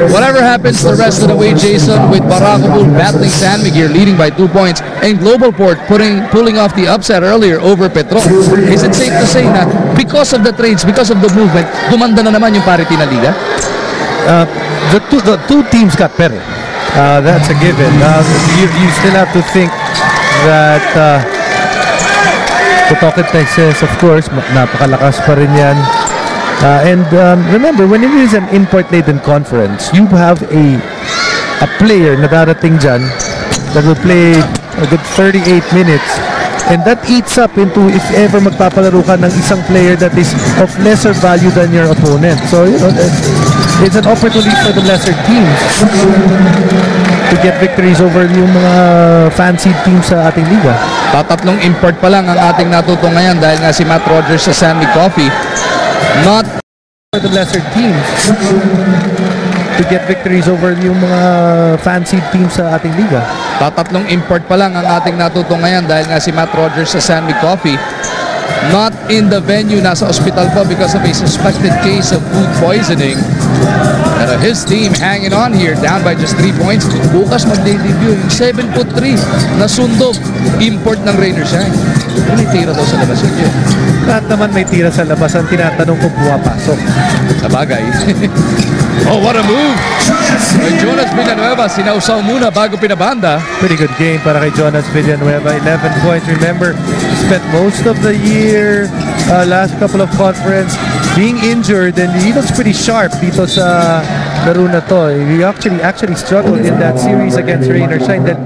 S1: Whatever happens the rest of the way, Jason, with Barako battling San Mig here, leading by 2 points, and Globalport pulling off the upset earlier over Petro, is it safe to say na because of the trades, because of the movement, gumanda na naman yung parity na liga?
S2: The two teams got better. That's a given. You still have to think that Pawtucket, Texas, of course, napakalakas pa rin yan. And remember, when it is an import-laden conference, you have a player na darating dyan that will play a good 38 minutes. And that eats up into if ever magpapalaro ka ng isang player that is of lesser value than your opponent. So, you know, it's an opportunity for the lesser teams to get victories over yung mga fancy teams sa ating liga.
S1: Tatatlong import pa lang ang ating natuto ngayon dahil nga si Matt Rogers sa San Mig Coffee. Not
S2: for the lesser teams to get victories over yung mga fancy teams sa ating liga.
S1: Tatatlong import pa lang ang ating natuto ngayon dahil nga si Matt Rogers sa San Mig Coffee. Not in the venue, nasa ospital po because of a suspected case of food poisoning. Pero his team hanging on here, down by just 3 points. Bukas mag-debut yung 7'3" na sundog. Import ng Raiders yan. May tira daw sa labas yun.
S2: Lahat naman may tira sa labas. Ang tinatanong kung pumapasok.
S1: Sa bagay. Oh, what a move! Kay Jonas Villanueva, sinausaw muna bago pinabanda.
S2: Pretty good game para kay Jonas Villanueva. 11 points. Remember, spent most of the year, last couple of conference, being injured, and he looks pretty sharp dito sa laro na to. He actually struggled in that series against Raiders. Then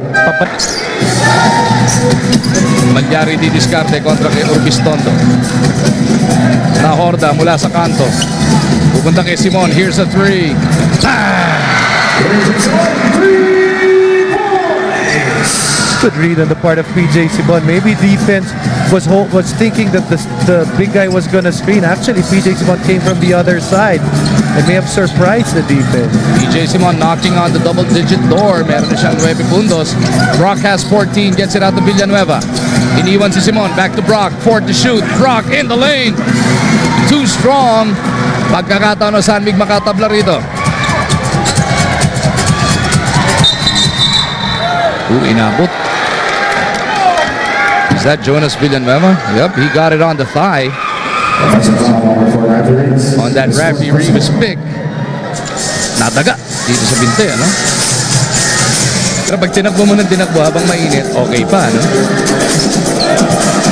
S1: Mallari di diskarte kontra kay Urbistondo. Na Horda mula sa kanto. Pupunta kay Simon. Here's a 3.
S2: Good read on the part of PJ Simon. Maybe defense was thinking that the big guy was gonna screen. Actually, PJ Simon came from the other side and may have surprised the defense.
S1: PJ Simon knocking on the double-digit door. Meron na siyang 9 puntos. Brock has 14. Gets it out to Villanueva. Iniwan si Simon. Back to Brock. 4 to shoot. Brock in the lane. Too strong. Pagkakataon ng San Mig makatabla rito. Inabot. Is that Jonas Villanueva? Yep, he got it on the thigh. On that Rafi Rivas pick. Nadaga dito sa binte, ano? Pero pag tinakbo mo ng tinakbo habang mainit, okay pa, ano?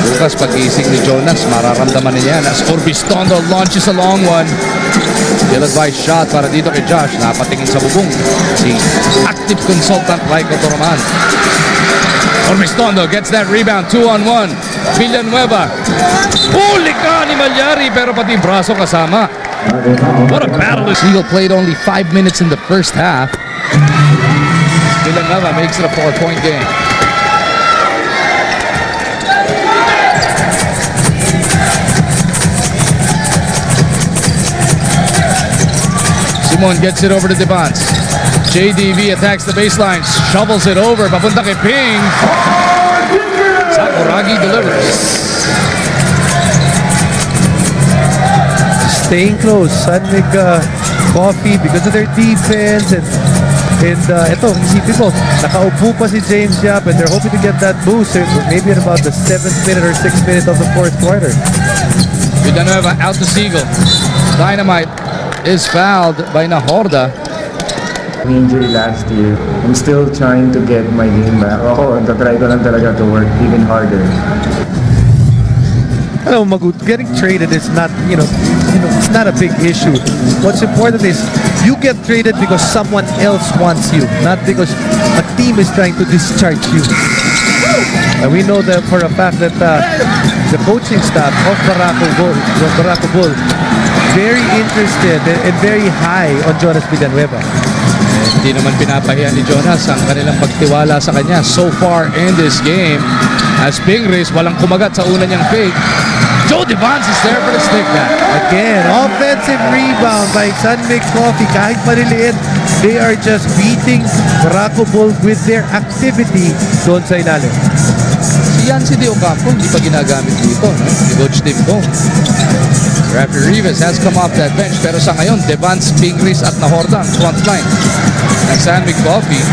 S1: Bukas pag-ising ni Jonas, mararamdaman niya yan as Urbistondo launches a long one. Ill-advised shot para dito kay Josh. Napatingin sa bubong si active consultant Raiko Toroman. Urbistondo gets that rebound. 2-on-1. Villanueva. Huli ka ni Mallari pero pati braso kasama. What a battle. Eagle played only 5 minutes in the first half. Villanueva makes it a 4-point game. Simon gets it over to Devance. JDV attacks the baseline, shovels it over, papunta kay Ping. Sakuragi delivers.
S2: Staying close, San Mig Coffee because of their defense and ito, isipin mo, nakaupo pa si James Yap and they're hoping to get that boost maybe in about the 7th minute or 6th minute of the 4th quarter.
S1: Villanueva out to Siegel. Dynamite is fouled by Nahorda.
S6: Injury last year. I'm still trying to get my game back. Try ko lang talaga to work even harder.
S2: Hello, Magut. Getting traded is not, it's not a big issue. What's important is you get traded because someone else wants you, not because a team is trying to discharge you. And we know that for a fact that the coaching staff of Barako Bull, very interested and very high on Jonas Villanueva.
S1: Hindi naman pinapahiya ni Jonas ang kanilang pagtiwala sa kanya so far in this game. As Pingris walang kumagat sa una niyang fake. Joe Devance is there for the stick back.
S2: Again, offensive rebound by San Mig Coffee. Kahit maliliit, they are just beating Barako Bull with their activity doon sa ilalim.
S1: Si Yancy De Ocampo hindi pa ginagamit dito, no? Si Coach Tim Kong. Rafi Rivas has come off that bench, pero sa ngayon, Devance, Pingris at Nahorda ang front line ng San Mig Coffee.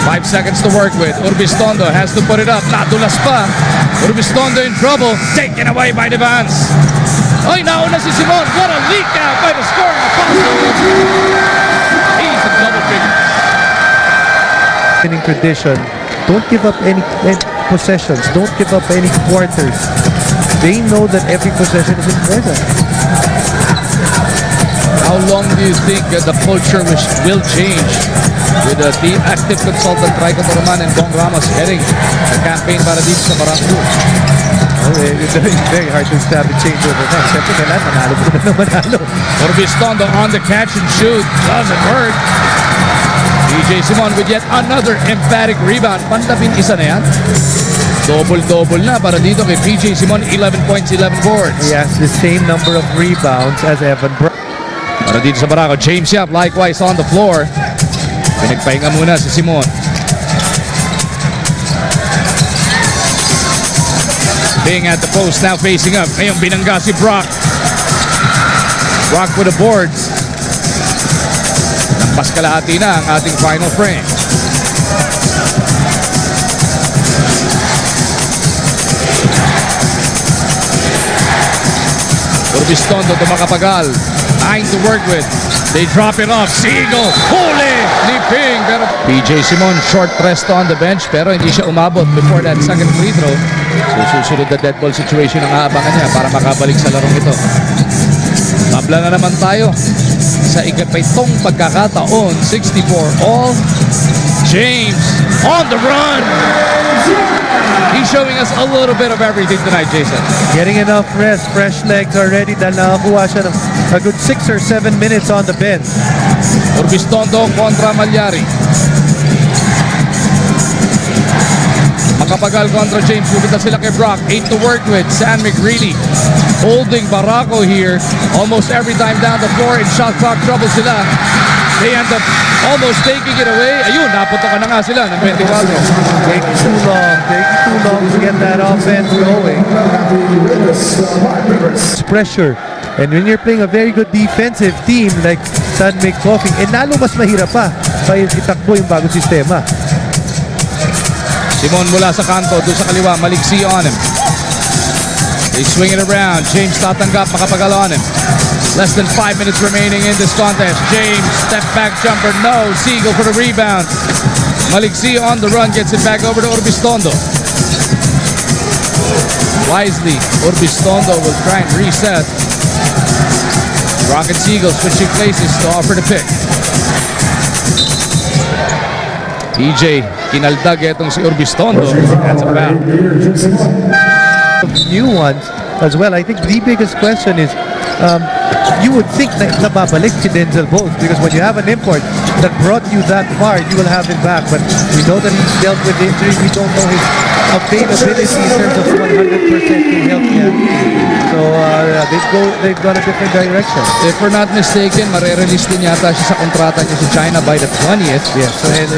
S1: 5 seconds to work with. Urbistondo has to put it up. Nadulas pa. Urbistondo in trouble. Taken away by Devance. Ay, nauna si Simon. What a leak out by the scoring apostle. He's in double figures.
S2: Winning tradition. Don't give up any possessions. Don't give up any quarters. They know that every possession is important.
S1: How long do you think the culture will change with the active consultant Raiko Toroman and Bong Ramos heading the campaign para dito sa Barako?
S2: It's very hard to establish change overnight. Siyempre, kailangan manalo mo na manalo.
S1: Urbistondo on the catch and shoot. Doesn't work. PJ Simon with yet another emphatic rebound. Pantabing isa na yan. Double-double na para dito kay PJ Simon. 11 points, 11 boards.
S2: He has the same number of rebounds as Evan Brock.
S1: Para dito sa Barako, James Yap likewise on the floor. Pinagpahinga muna si Simon. Being at the post, now facing up. Ngayong binangga si Brock. Brock with the boards. Nampas kalahati na ang ating final frame. Urbistondo tumakapagal. 9 to work with. They drop it off. Seagull. Huli! Ni Ping. Pero PJ Simon short rest on the bench pero hindi siya umabot before that second free throw. So susunod na dead ball situation ang aabangan niya para makabalik sa larong ito. Tabla na naman tayo sa ikapitong pagkakataon. 64 all. James on the run. He's showing us a little bit of everything tonight, Jason.
S2: Getting enough rest, fresh legs already dahil nakakuha siya ng a good 6 or 7 minutes on the bench.
S1: Urbistondo kontra Mallari. Makapagal kontra James. Lupita sila kay Brock. 8 to work with. San Mig really holding Barako here. Almost every time down the floor in shot clock trouble sila. They end up almost taking it away. Ayun, napunta ka na nga sila ng 24.
S2: Taking too long to get that offense going. It's pressure. And when you're playing a very good defensive team like San Mig Coffee, lalo mas mahirap pa itakbo yung bagong sistema.
S1: Simon mula sa kanto, doon sa kaliwa, maliksi on him. They swing it around. James tatanggap, makapagal on him. Less than 5 minutes remaining in this contest. James, step back jumper, no. Seagull for the rebound. Maliksi on the run, gets it back over to Urbistondo. Wisely, Urbistondo will try and reset. Brock and Seagull switching places to offer the pick. PJ, kinaldag itong si Urbistondo. That's a foul.
S2: New ones as well. I think the biggest question is you would think na nababalik si Denzel Bowles because when you have an import that brought you that far, you will have him back. But we know that he's dealt with injury. We don't know his availability in terms of 100% to help him. So they've gone a different direction.
S1: If we're not mistaken, marerelease din yata siya sa kontrata niya sa China by the 20th.
S2: Yes, so and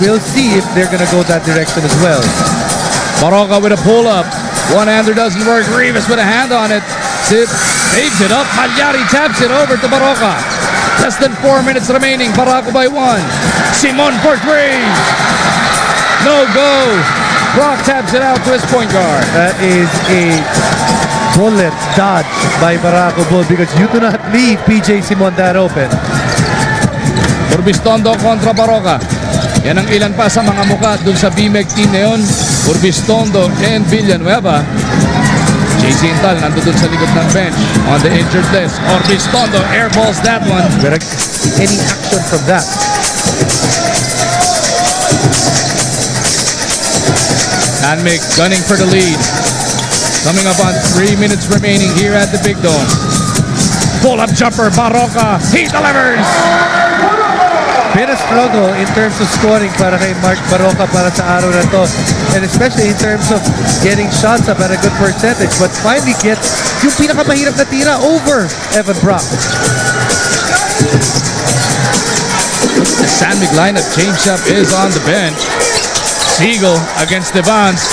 S2: we'll see if they're gonna go that direction as well.
S1: Baraka with a pull-up. One-hander doesn't work. Rivas with a hand on it. Saves it up. Mallari taps it over to Baraka. Less than 4 minutes remaining. Barako by 1. Simon for 3. No go. Brock taps it out to his point guard.
S2: That is a bullet dodge by Barako Bull because you do not leave PJ Simon that open.
S1: Urbistondo kontra Baraka. Yan ang ilan pa sa mga muka dun sa BMEG team na yun. Urbistondo and Villanueva. JC Intal nandun sa likod ng bench on the injured list. Urbistondo airballs that one.
S2: Pero any action from that.
S1: San Mig gunning for the lead. Coming up on 3 minutes remaining here at the Big Dome. Pull-up jumper, Baraka. He delivers.
S2: been a struggle in terms of scoring para kay Mark Baraka para sa araw na to. And especially in terms of getting shots up at a good percentage. But finally gets yung pinakamahirap na tira over Evan Brock.
S1: The San Mig lineup change-up is on the bench. Siegel against Devans.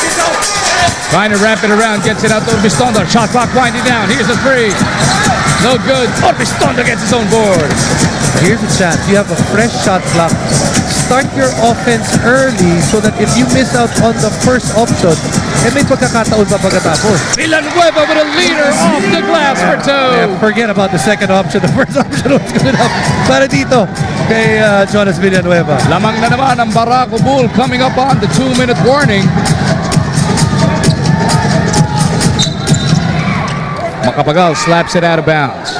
S1: Trying to wrap it around, gets it out to Orbistondo. Shot clock winding down. Here's a three. No good. Orbistondo gets his own board.
S2: Here's a chance. You have a fresh shot clock. Start your offense early so that if you miss out on the first option, may pagkakataon pa pagkatapos.
S1: Villanueva with a leader off the glass for two.
S2: Forget about the second option. The first option was good enough para dito kay Jonas Villanueva.
S1: Lamang na naman ang Barako Bull coming up on the 2-minute warning. Macapagal slaps it out of bounds.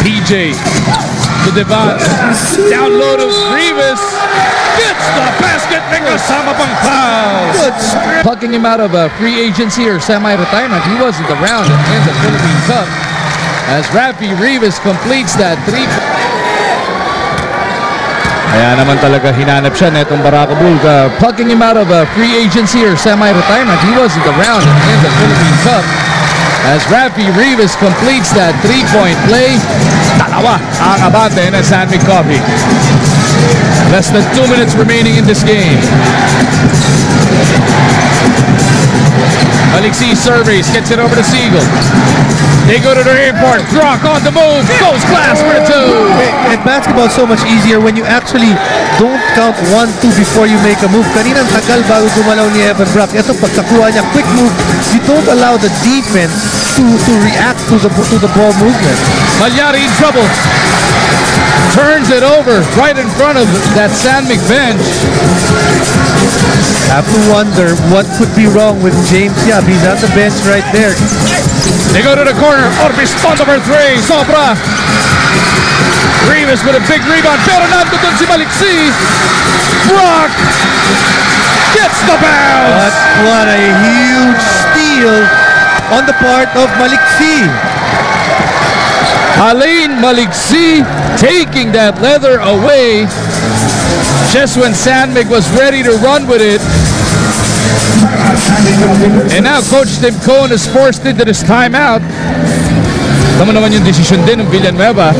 S1: PJ to Devon. Down low to Rivas. Gets the basket and kasama pang foul. Plucking him out of a free agency or semi-retirement. He wasn't around in the Philippine Cup as Rafi Rivas completes that three. Kaya naman talaga hinanap siya netong Barako Bull. Plucking him out of a free agency or semi-retirement. He wasn't around in the Philippine Cup as Rafi Rivas completes that three-point play. Dalawa ang abante na San Mig Coffee. Less than 2 minutes remaining in this game. Malik surveys, gets it over to Siegel. They go to their airport. Brock on the move. Goes glass for two.
S2: And basketball is so much easier when you actually don't count 1-2 before you make a move. Kanina tagal bago gumalaw ni Evan Brock. Ito pagkakuha niya, quick move. You don't allow the defense to react to the ball movement.
S1: Mallari in trouble. Turns it over right in front of that San Mig bench.
S2: Have to wonder what could be wrong with James Yap. He's at the bench right there.
S1: They go to the corner. Orbistondo for three. Sobra. Rivas with a big rebound. Pero nandun si Malik. Brock gets the bounce.
S2: What a huge steal on the part of Malik.
S1: Alain Malik taking that leather away just when San Mig was ready to run with it. And now Coach Tim Cohn is forced into this timeout. Tama naman yung desisyon din ng Villanueva.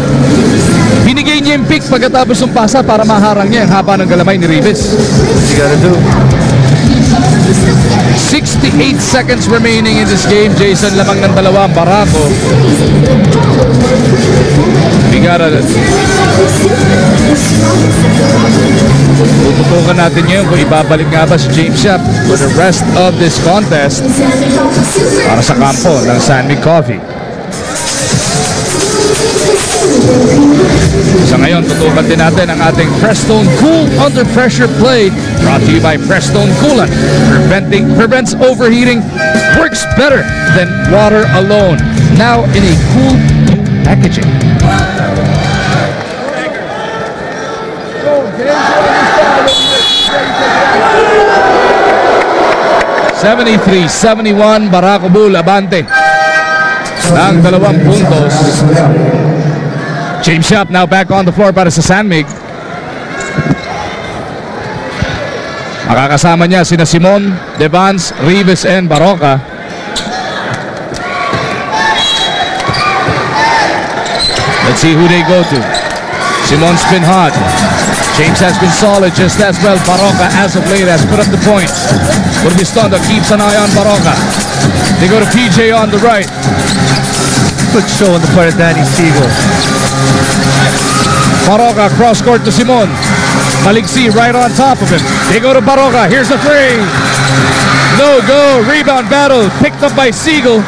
S1: Binigay niya yung pick pagkatapos ng pasa para maharang niya ang haba ng galamay ni Rivas.
S2: You gotta do.
S1: 68 seconds remaining in this game. Jason, lamang ng dalawa ang Barako. Puputukan natin ngayon kung ibabalik nga ba si James Yap for the rest of this contest para sa kampo ng San Mig Coffee. Sa ngayon, tutukan din natin ang ating Prestone Cool Under Pressure Play, brought to you by Prestone Coolant. Prevents overheating, works better than water alone. Now in a cool packaging. (73-71) Barako Bull abante ng 2 puntos. James Yap now back on the floor para sa San Mig. Makakasama niya sina Simon, Devans, Rivas, and Baraka. Let's see who they go to. Simon's been hot. James has been solid just as well. Baraka as of late has put up the points. Orbistondo keeps an eye on Baraka. They go to PJ on the right.
S2: Good show on the part of Danny Siegel.
S1: Baraka cross court to Simon. Malik right on top of him. They go to Baraka. Here's the three. No go. Rebound battle picked up by Siegel.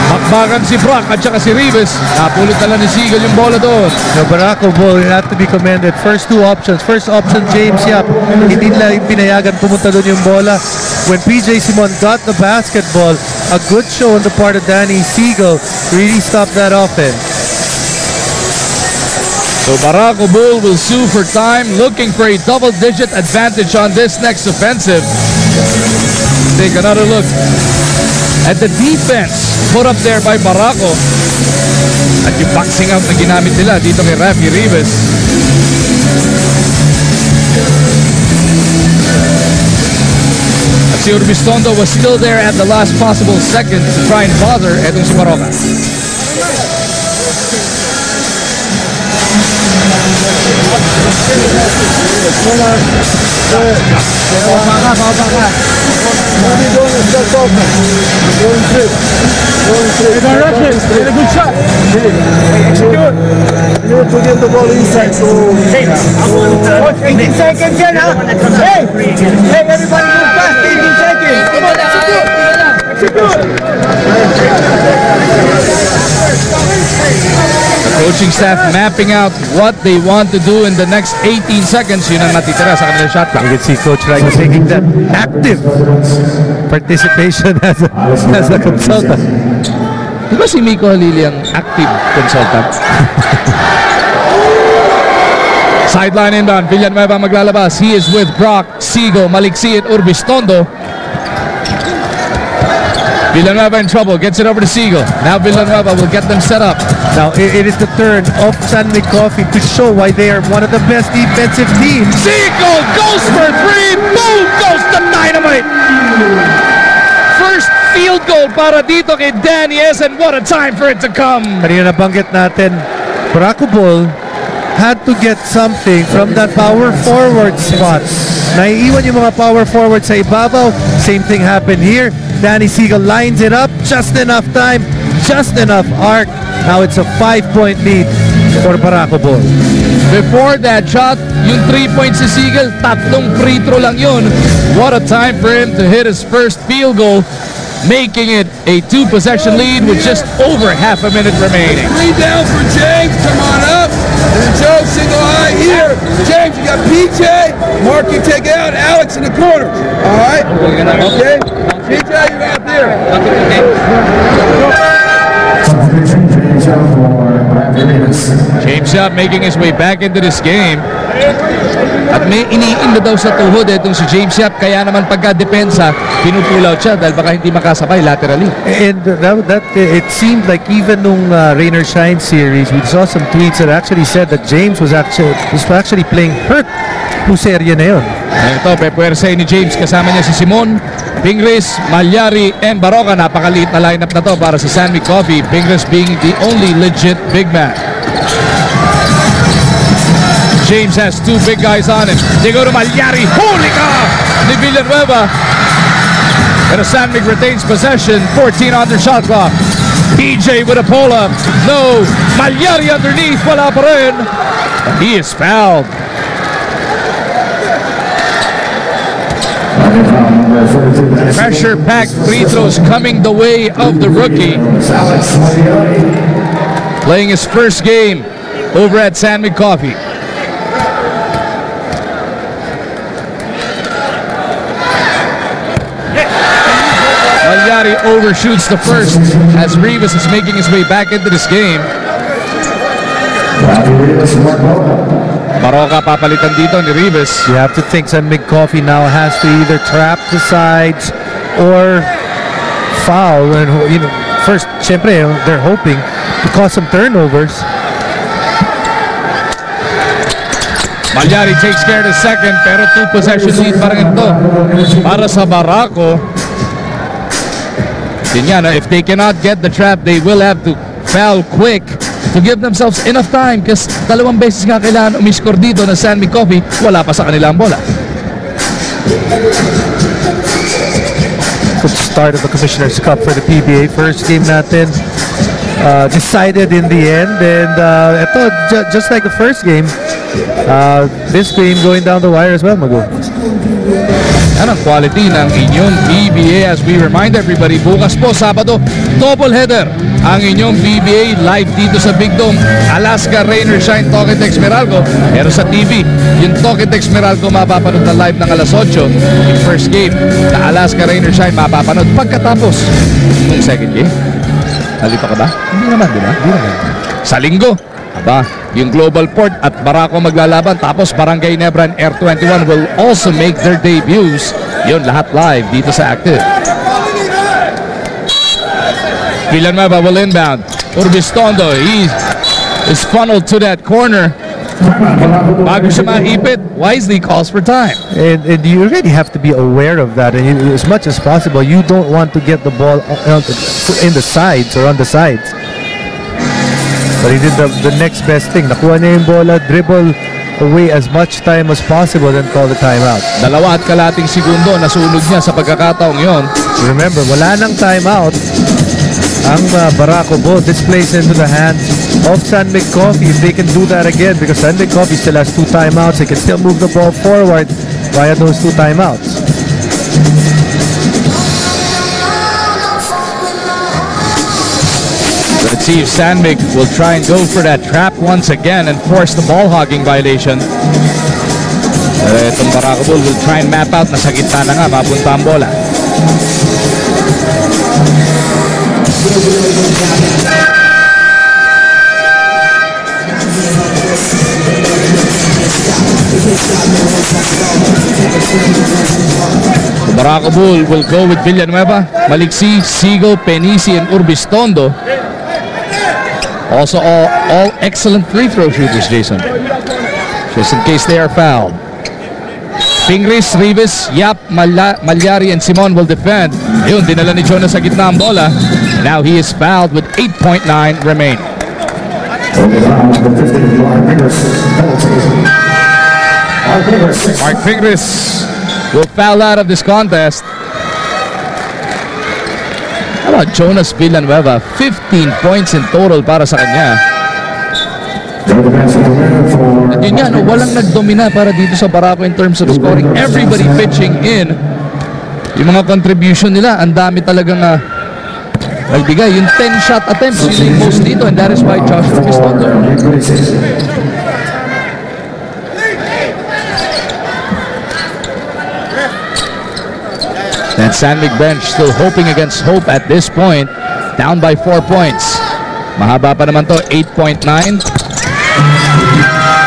S1: Bakbakan si Brock at saka si Rivas. Napulot na lang ni Siegel yung bola doon.
S2: The Barako Bull have to be commended. First two options. First option, James Yap. Hindi nila pinayagan pumunta doon yung bola. When PJ Simon got the basketball, a good show on the part of Danny Siegel really stopped that offense.
S1: So Barako Bull will sue for time, looking for a double-digit advantage on this next offensive. take another look at the defense put up there by Barako. At yung boxing out na ginamit nila dito kay Rafi Rivas. At si Urbistondo was still there at the last possible second to try and bother etong si Baraka. Coaching staff mapping out what they want to do in the next 18 seconds. Yun ang natitira sa kanilang shot clock.
S2: You can see Coach Rago taking that active participation as a consultant.
S1: Di ba si Miko Halili ang active consultant? Sideline inbound. Villanueva maglalabas. He is with Brock, Sigo, Malik at Urbistondo. Villanueva in trouble, gets it over to Siegel. Now Villanueva will get them set up.
S2: Now it is the turn of San Mig Coffee to show why they are one of the best defensive teams.
S1: Siegel goes for three, boom, goes the dynamite. First field goal para dito kay Danny S, and what a time for it to come.
S2: Kanina nabanggit natin, Barako Ball had to get something from that power forward spot. Naiiwan yung mga power forward sa ibabaw. Same thing happened here. Danny Siegel lines it up, just enough time, just enough arc. Now it's a 5-point lead for Barako Ball.
S1: Before that shot, yung 3 points si Siegel, tatlong free throw lang yun. What a time for him to hit his first field goal, making it a 2-possession lead with just over half a minute remaining.
S7: 3 down for James, come on up. And Joe, single eye here. James, you got PJ. Mark, you take it out. Alex in the corner. All right? Okay? PJ, you're out there.
S1: James Yap making his way back into this game. At may iniinda daw sa tuhod itong si James Yap, kaya naman pagka-depensa, pinupull out siya dahil baka hindi makasabay laterally.
S2: And it seemed like even nung Rain or Shine series, we saw some tweets that actually said that James was actually playing hurt nung serye na yun.
S1: Ito, pepuersay ni James, kasama niya si Simon, Pingris, Mallari, and Baraka. Napakaliit na lineup na to para sa San Mig Coffee, Pingris being the only legit big man. James has 2 big guys on him. They go to Mallari. Holy cow! Ni Villanueva. Pero San Mig retains possession. 14 on their shot clock. PJ with a pull-up. No. Mallari underneath. Wala pa rin. He is fouled. Pressure-packed free throws coming the way of the rookie. Playing his first game over at San Mig Coffee. Mallari overshoots the first as Rivas is making his way back into this game. Baraka papalitan dito ni Rivas.
S2: You have to think San Mig Coffee now has to either trap the sides or foul. And first, syempre, they're hoping to cause some turnovers.
S1: Mallari takes care of the second, pero 2-possession lead pa rin ito para sa Barako. Yun yan, if they cannot get the trap, they will have to foul quick to give themselves enough time, kasi 2 beses nga kailangan umiscore dito na San Mig Coffee, wala pa sa kanilang bola.
S2: Good start of the Commissioner's Cup for the PBA. First game natin decided in the end, and ito, just like the first game, this game going down the wire as well, Mago.
S1: Yan ang quality ng inyong PBA. As we remind everybody, bukas po, Sabado, double header ang inyong PBA live dito sa Big Dome. Alaska Rain or Shine Togetex Meralco. Pero sa TV, yung Togetex Meralco mapapanood na live ng alas 8. Yung first game na Alaska Rain or Shine mapapanood pagkatapos ng second game. Nalito ka ba? Hindi naman, di ba? Hindi naman. Sa linggo, aba, yung Global Port at Barako maglalaban, tapos Barangay Nebra and Air 21 will also make their debuts Yun, lahat live dito sa Active. Villanueva will inbound. Urbistondo, he is funneled to that corner. Bago siya maipit, wisely calls for time.
S2: And you already have to be aware of that. And as much as possible, you don't want to get the ball in the sides or on the sides. But he did the next best thing. Nakuha niya yung bola, dribble away as much time as possible, then call the timeout.
S1: 2.5 segundo nasunod niya sa pagkakataong yon.
S2: Remember, wala nang timeout. Ang Barako ball displays into the hands of San Mig Coffee. If they can do that again, because San Mig Coffee still has 2 timeouts, they can still move the ball forward via those 2 timeouts.
S1: Let's see if San Mig will try and go for that trap once again and force the ball hogging violation. Itong Barako Bull will try and map out. Nasa gitna na nga, mapunta ang bola. The Barako Bull will go with Villanueva, Maliksi, Sigo, Penisi, and Urbistondo. Also all excellent free throw shooters, Jason. Just in case they are fouled. Fingris, Rivas, Yap, Mallari, and Simon will defend. Ayun, dinala ni Jonas sa gitna ang bola. Now he is fouled with 8.9 remaining. Mark Fingris will foul out of this contest. How about Jonas Villanueva? 15 points in total para sa kanya. At yun nga, no, walang nagdomina para dito sa Barako in terms of scoring. Everybody pitching in. Yung mga contribution nila, ang dami talagang nagbigay. Yung 10-shot attempts, yun yung most dito, and that is why Josh Urbistondo. And San Mig bench still hoping against hope at this point. Down by 4 points. Mahaba pa naman to, 8.9.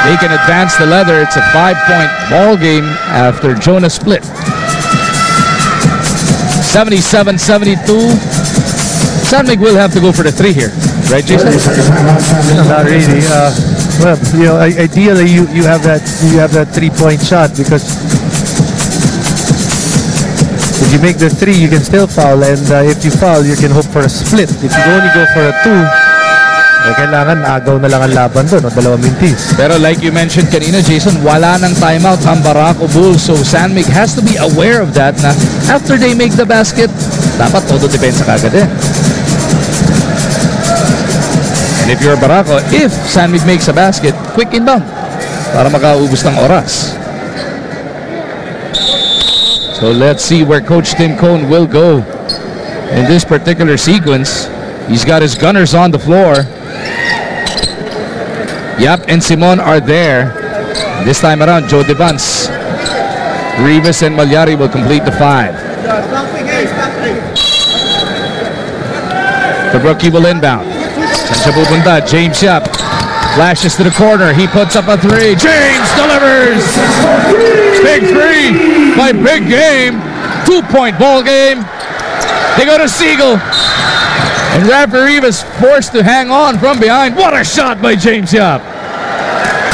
S1: They can advance the leather. It's a 5-point ball game after Jonas split. 77-72. San Mig will have to go for the 3 here, right, Jason?
S2: Not really. Well, you know, ideally you have that 3-point shot, because if you make the 3, you can still foul, and if you foul, you can hope for a split. If you only go for a 2, kailangan agaw na lang ang laban doon, o 2 mintis.
S1: Pero like you mentioned kanina, Jason, wala nang timeout ang Barako Bulls, so San Mig has to be aware of that, na after they make the basket, dapat todo depensa kagad eh. And if you're Barako, if San Mig makes a basket, quick inbound para makaubos ng oras. So let's see where Coach Tim Cone will go in this particular sequence. He's got his gunners on the floor. Yap and Simon are there. This time around, Joe Devans, Rivas, and Mallari will complete the 5. The rookie will inbound. Saan siya pupunta? James Yap flashes to the corner. He puts up a 3. James delivers! Big 3 by Big Game. 2-point ball game. They go to Siegel. And Rafa Rivas forced to hang on from behind. What a shot by James Yap.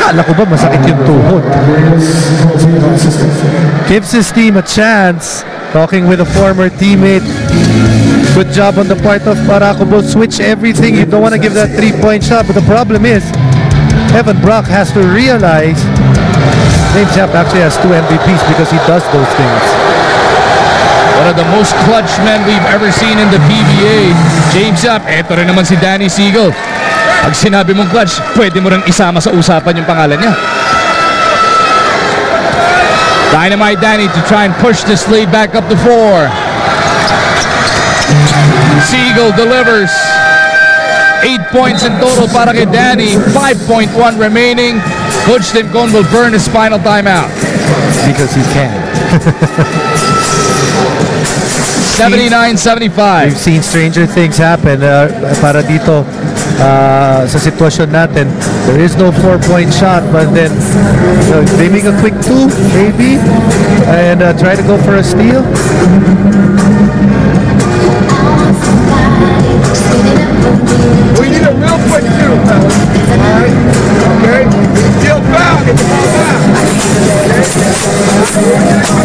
S2: Kala ko ba masakit yung tuhod? Gives his team a chance. Talking with a former teammate. Good job on the part of Barako. Switch everything. You don't want to give that 3-point shot. But the problem is, Evan Brock has to realize James Yap actually has 2 MVPs because he does those things.
S1: One of the most clutch men we've ever seen in the PBA. James Yap. Eto rin naman si Danny Siegel. Pag sinabi mong clutch, pwede mo rin isama sa usapan yung pangalan niya. Dynamite Danny to try and push this lead back up to 4. Siegel delivers. 8 points in total para kay Danny. 5.1 remaining. Coach Tim Cone will burn his final timeout.
S2: Because he can.
S1: 79-75.
S2: We've seen stranger things happen para dito sa sitwasyon natin. There is no 4-point shot, but then they make a quick 2 maybe and try to go for a steal.
S7: We need a real quick 2, fellas. Alright? Okay? Steal foul, get the ball back. Okay?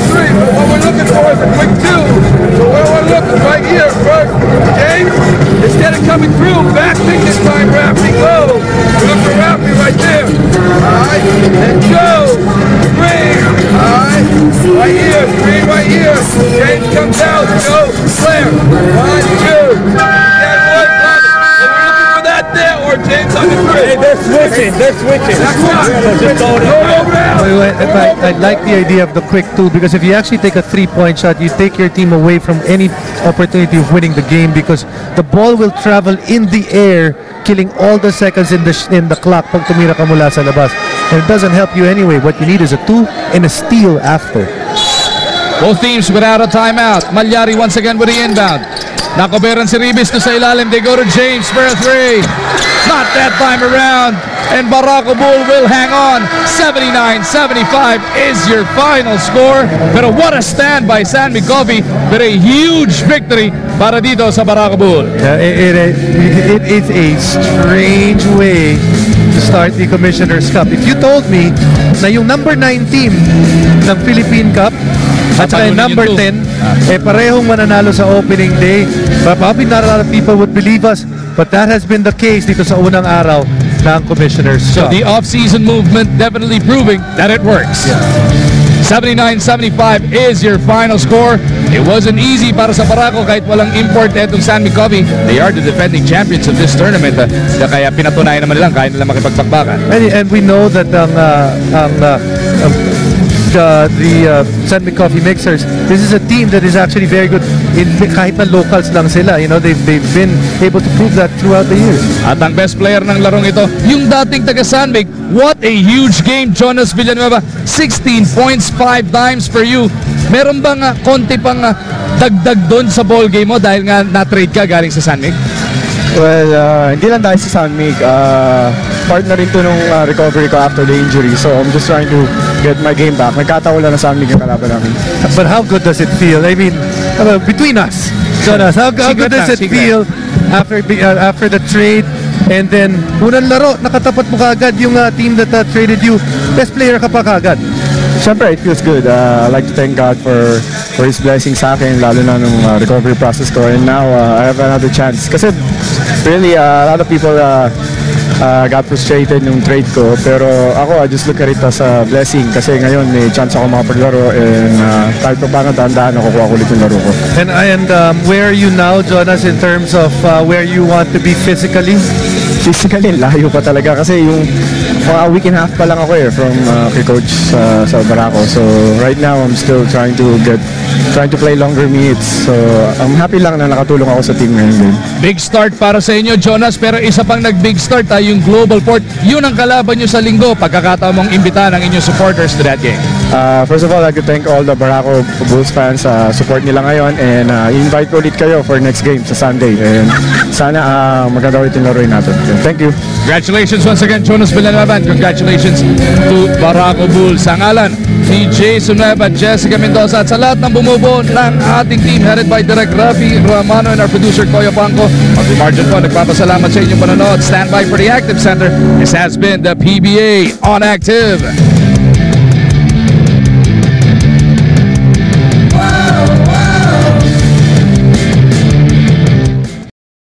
S7: 3, but what we're looking for is a quick 2. So where we're looking right here first. James, instead of coming through, back pick this time, Rafferty, go. Look for Rafferty right there. Alright? And Joe, screen. Alright? Right here, screen right here. James comes out, Joe, Claire. 1, 2. There or James on the three. Hey, they're switching. That's why. Just go over there.
S2: I like the idea of the quick 2 because if you actually take a 3-point shot, you take your team away from any opportunity of winning the game because the ball will travel in the air, killing all the seconds in the clock pag tumira ka mula sa labas. And it doesn't help you anyway. What you need is a 2 and a steal after.
S1: Both teams without a timeout. Mallari once again with the inbound. Nakoberan si Ribis to sa ilalim. They go to James for a 3. Not that time around. And Barako Bull will hang on. 79-75 is your final score. Pero what a stand by San Mig Coffee. But a huge victory para dito sa Barako Bull.
S2: It is a strange way to start the Commissioner's Cup. If you told me na yung number 9 team ng Philippine Cup at saka yung number 10 parehong mananalo sa opening day, probably not a lot of people would believe us, but that has been the case dito sa unang araw ng Commissioner's
S1: So
S2: Cup.
S1: the off-season movement definitely proving that it works. 79-75 is your final score. It wasn't easy para sa Barako kahit walang import etong San Mig Coffee. They are the defending champions of this tournament. Kaya pinatunayan naman nilang kaya nila makipagpakbakan.
S2: And we know that the San Mig Coffee Mixers, this is a team that is actually very good in kahit na locals lang sila. You know, they've been able to prove that throughout the years.
S1: At ang best player ng larong ito, yung dating taga San Mig. What a huge game, Jonas Villanueva. 16 points, 5 dimes for you. Meron bang konti pang dagdag doon sa ball game mo dahil nga na-trade ka galing sa San Mig?
S6: Well, hindi lang dahil sa San Mig. Part na rin to nung recovery ko after the injury. So I'm just trying to get my game back. Nagkataon lang na San Mig yung kalaban namin.
S2: But how good does it feel? I mean, between us, Jonas, how good does it feel after the trade? And then, unang laro, nakatapat mo kaagad yung team that traded you. Best player ka pa kaagad.
S6: Siyempre, it feels good. I like to thank God for His blessings sa akin, lalo na nung recovery process ko. And now, I have another chance. Kasi, really, a lot of people got frustrated nung trade ko. Pero ako, I just look at it as a blessing. Kasi ngayon, may chance ako makapaglaro. And kahit pa paano, dahan-dahan, nakukuha ko ulit yung laro ko.
S2: And where are you now, Jonas, in terms of where you want to be physically?
S6: Physically, layo pa talaga. Kasi yung a week and a half pa lang ako from kay coach sa Barako. So right now I'm still trying to play longer minutes. So I'm happy lang na nakatulong ako sa team ngayon.
S1: Big start para sa inyo, Jonas, pero isa pang nag-big start yung Global Port. Yun ang kalaban nyo sa linggo. Pagkakataon mong imbitahan ang inyong supporters to that game.
S6: First of all, I'd like to thank all the Barako Bulls fans sa support nila ngayon, and invite ko ulit kayo for next game sa Sunday. And sana maganda ulit yung laruin natin. Thank you.
S1: Congratulations once again, Jonas Villanueva, and congratulations to Barako Bulls. Sa ngalan ni Jason Nueva, Jessica Mendoza, at sa lahat ng bumubuo ng ating team headed by Direk Rafi Romano and our producer Koyo Pangko, Margin po, nagpapasalamat sa inyong panonood. Stand by for the Active Center. This has been the PBA on Active.